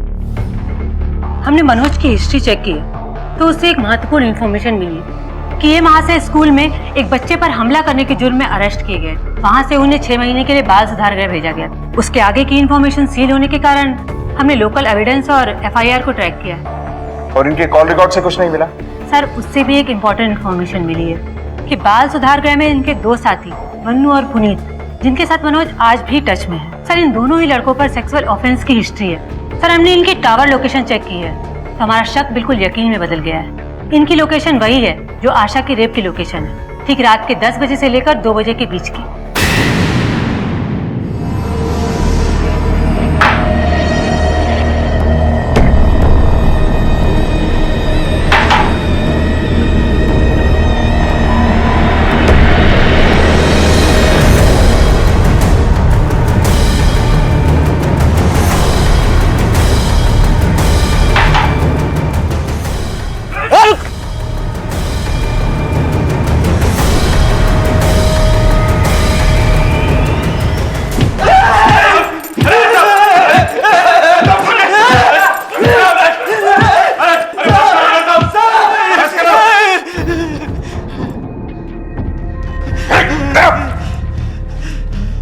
हमने मनोज की हिस्ट्री चेक की है तो उससे एक महत्वपूर्ण इंफॉर्मेशन मिली है कि ये वहाँ से स्कूल में एक बच्चे पर हमला करने के जुर्म में अरेस्ट किए गए। वहाँ से उन्हें 6 महीने के लिए बाल सुधार गृह भेजा गया। उसके आगे की इंफॉर्मेशन सील होने के कारण हमने लोकल एविडेंस और FIR को ट्रैक किया है। और इनके कॉल रिकॉर्ड से कुछ नहीं मिला? सर उससे भी एक इम्पोर्टेंट इंफॉर्मेशन मिली है कि बाल सुधार गृह में इनके 2 साथी मन्नू और पुनीत, जिनके साथ मनोज आज भी टच में है। सर इन दोनों ही लड़कों पर सेक्सुअल ऑफेंस की हिस्ट्री है। सर हमने इनकी टावर लोकेशन चेक की है तो हमारा शक बिल्कुल यकीन में बदल गया है। इनकी लोकेशन वही है जो आशा की रेप की लोकेशन है, ठीक रात के 10 बजे से लेकर 2 बजे के बीच की।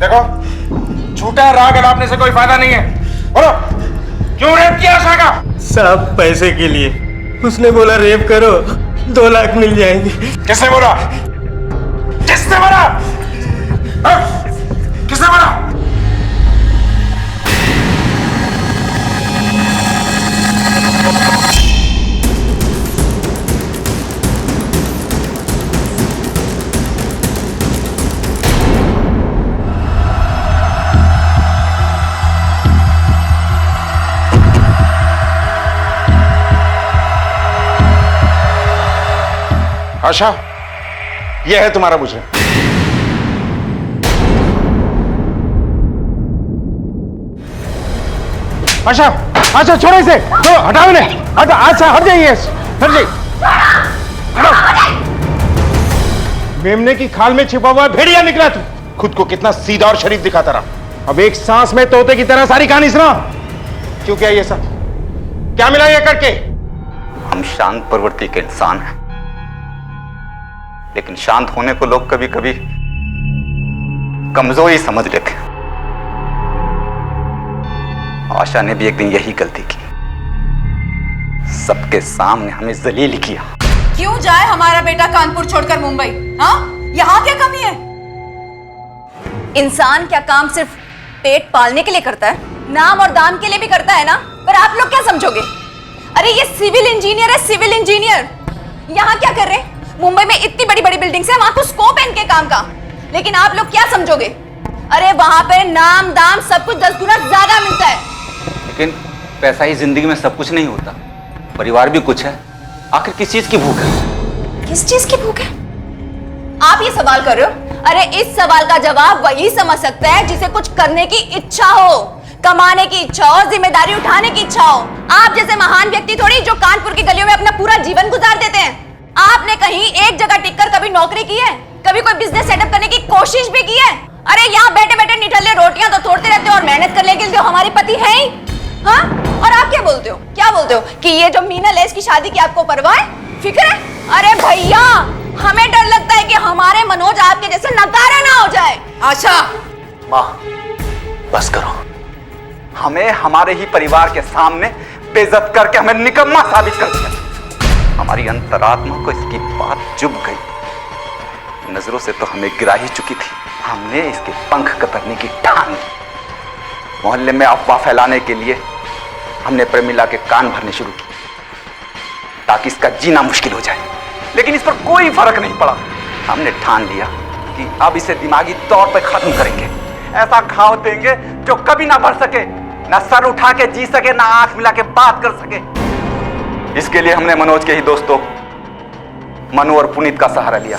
देखो, झूठा राग अड़ापने से कोई फायदा नहीं है। बोलो, क्यों रेप किया आशा का? साहब पैसे के लिए। उसने बोला रेप करो 2 लाख मिल जाएंगे। किसने बोला? किसने बोला? किसने बोला? आशा, यह है तुम्हारा मुजरिम। आशा, आशा छोड़ो इसे, तो हटाओ इन्हें, हटा, आशा हट जाइए, हट जाइए। मेमने की खाल में छिपा हुआ भेड़िया निकला तू। खुद को कितना सीधा और शरीफ दिखाता रहा, अब एक सांस में तोते की तरह सारी कहानी सुना। क्यों किया ये सब? क्या मिला ये करके? हम शांत प्रवृत्ति के इंसान हैं, लेकिन शांत होने को लोग कभी कभी कमजोरी समझ लेते हैं। आशा ने भी एक दिन यही गलती की, सबके सामने हमें जलील किया। क्यों जाए हमारा बेटा कानपुर छोड़कर मुंबई? हाँ, यहाँ क्या कमी है? इंसान क्या काम सिर्फ पेट पालने के लिए करता है? नाम और दाम के लिए भी करता है ना। पर आप लोग क्या समझोगे? अरे ये सिविल इंजीनियर है, सिविल इंजीनियर। यहाँ क्या कर रहे हैं? मुंबई में इतनी बड़ी बड़ी बिल्डिंग्स है, वहां तो स्कोप है इनके काम का। लेकिन आप लोग क्या समझोगे? अरे वहां पे नाम दाम सब कुछ 10 गुना ज्यादा मिलता है। लेकिन पैसा ही जिंदगी में सब कुछ नहीं होता, परिवार भी कुछ है। आखिर किस चीज की भूख है? किस चीज की भूख है? आप ये सवाल कर रहे हो? अरे इस सवाल का जवाब वही समझ सकता है जिसे कुछ करने की इच्छा हो, कमाने की इच्छा हो, जिम्मेदारी उठाने की इच्छा हो। आप जैसे महान व्यक्ति थोड़ी जो कानपुर की गलियों में अपना पूरा जीवन गुजार देते हैं। आपने कहीं एक जगह टिककर कभी नौकरी की है? कभी कोई बिजनेस सेटअप करने की कोशिश भी की है? अरे यहाँ बैठे बैठे निठल्ले रोटियां तो तोड़ते रहते हो और मेहनत करने के लिए तो हमारे पति हैं ही। हाँ? और आप क्या बोलते हो? क्या बोलते हो कि ये जो मीनल है इसकी शादी की आपको परवाह है, फिक्र है? अरे भैया, हमें डर लगता है कि हमारे मनोज आपके जैसे नकारा ना हो जाए। आशा, माँ बस करो, हमें हमारे ही परिवार के सामने बेइज्जत करके हमें निकम्मा साबित कर दिया। हमारी अंतरात्मा को इसकी बात चुभ गई। नजरों से तो हमें गिरा ही चुकी थी। हमने इसके पंख कतरने की ठान ली। मोहल्ले में अफवाह फैलाने के लिए हमने प्रमिला के कान भरने शुरू किए ताकि इसका जीना मुश्किल हो जाए, लेकिन इस पर कोई फर्क नहीं पड़ा। हमने ठान लिया कि अब इसे दिमागी तौर पर खत्म करेंगे, ऐसा घाव देंगे जो कभी ना बढ़ सके, ना सर उठा के जी सके, ना आंख मिला के बात कर सके। इसके लिए हमने मनोज के ही दोस्तों मनु और पुनीत का सहारा लिया।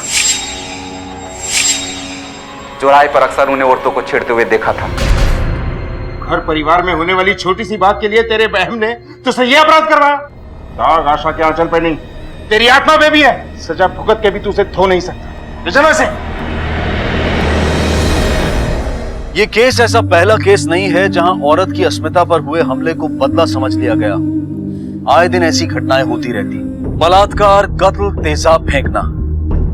चौराहे पर अक्सर उन्हें औरतों को छेड़ते हुए देखा था। घर परिवार में होने वाली छोटी सी बात के लिए तेरे बहन ने तुझसे यह अपराध करवाया। दाग आशा के आंचल पे नहीं, तेरी आत्मा पे भी है। सजा भुगत के भी तू उसे धो नहीं सकता। चलो से। ये केस ऐसा पहला केस नहीं है जहां औरत की अस्मिता पर हुए हमले को बदला समझ लिया गया। आए दिन ऐसी घटनाएं होती रहती। बलात्कार, कत्ल, तेजाब फेंकना,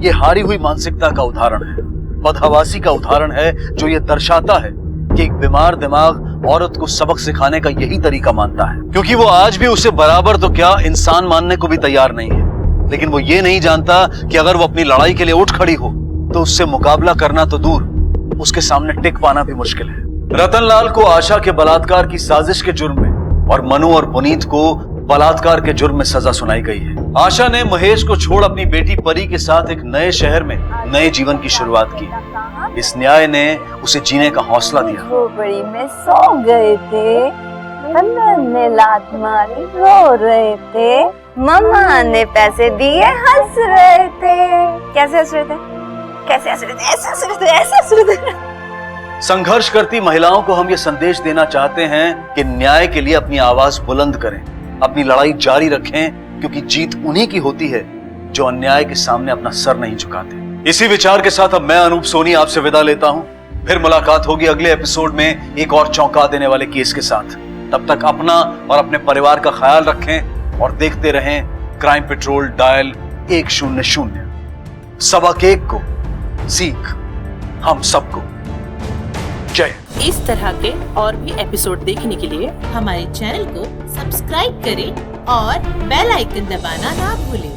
ये हारी हुई मानसिकता का उदाहरण है, बदहवासी का उदाहरण है, जो ये दर्शाता है कि एक बीमार दिमाग औरत को सबक सिखाने का यही तरीका मानता है, क्योंकि वो आज भी उसे बराबर तो क्या इंसान मानने को भी तैयार नहीं है। लेकिन वो ये नहीं जानता कि अगर वो अपनी लड़ाई के लिए उठ खड़ी हो तो उससे मुकाबला करना तो दूर, उसके सामने टिक पाना भी मुश्किल है। रतनलाल को आशा के बलात्कार की साजिश के जुर्म में और मनु और पुनीत को बलात्कार के जुर्म में सजा सुनाई गई है। आशा ने महेश को छोड़ अपनी बेटी परी के साथ एक नए शहर में नए जीवन की शुरुआत की। इस न्याय ने उसे जीने का हौसला दिया। झोपड़ी में सो गए थे, अंदर ने लात मारी, रो रहे थे, मम्मा ने पैसे दिए, हंस रहे थे। कैसे हंस रहे थे? कैसे हंस रहे थे? ऐसे हंस रहे थे, ऐसे हंस रहे थे। संघर्ष करती महिलाओं को हम ये संदेश देना चाहते हैं कि न्याय के लिए अपनी आवाज बुलंद करें, अपनी लड़ाई जारी रखें, क्योंकि जीत उन्हीं की होती है जो अन्याय के सामने अपना सर नहीं झुकाते। इसी विचार के साथ अब मैं अनूप सोनी आपसे विदा लेता हूं। फिर मुलाकात होगी अगले एपिसोड में एक और चौंका देने वाले केस के साथ। तब तक अपना और अपने परिवार का ख्याल रखें और देखते रहें क्राइम पेट्रोल डायल 100। सबक एक को सीख हम सबको। जय। इस तरह के और भी एपिसोड देखने के लिए हमारे चैनल को सब्सक्राइब करें और बेल आइकन दबाना ना भूलें।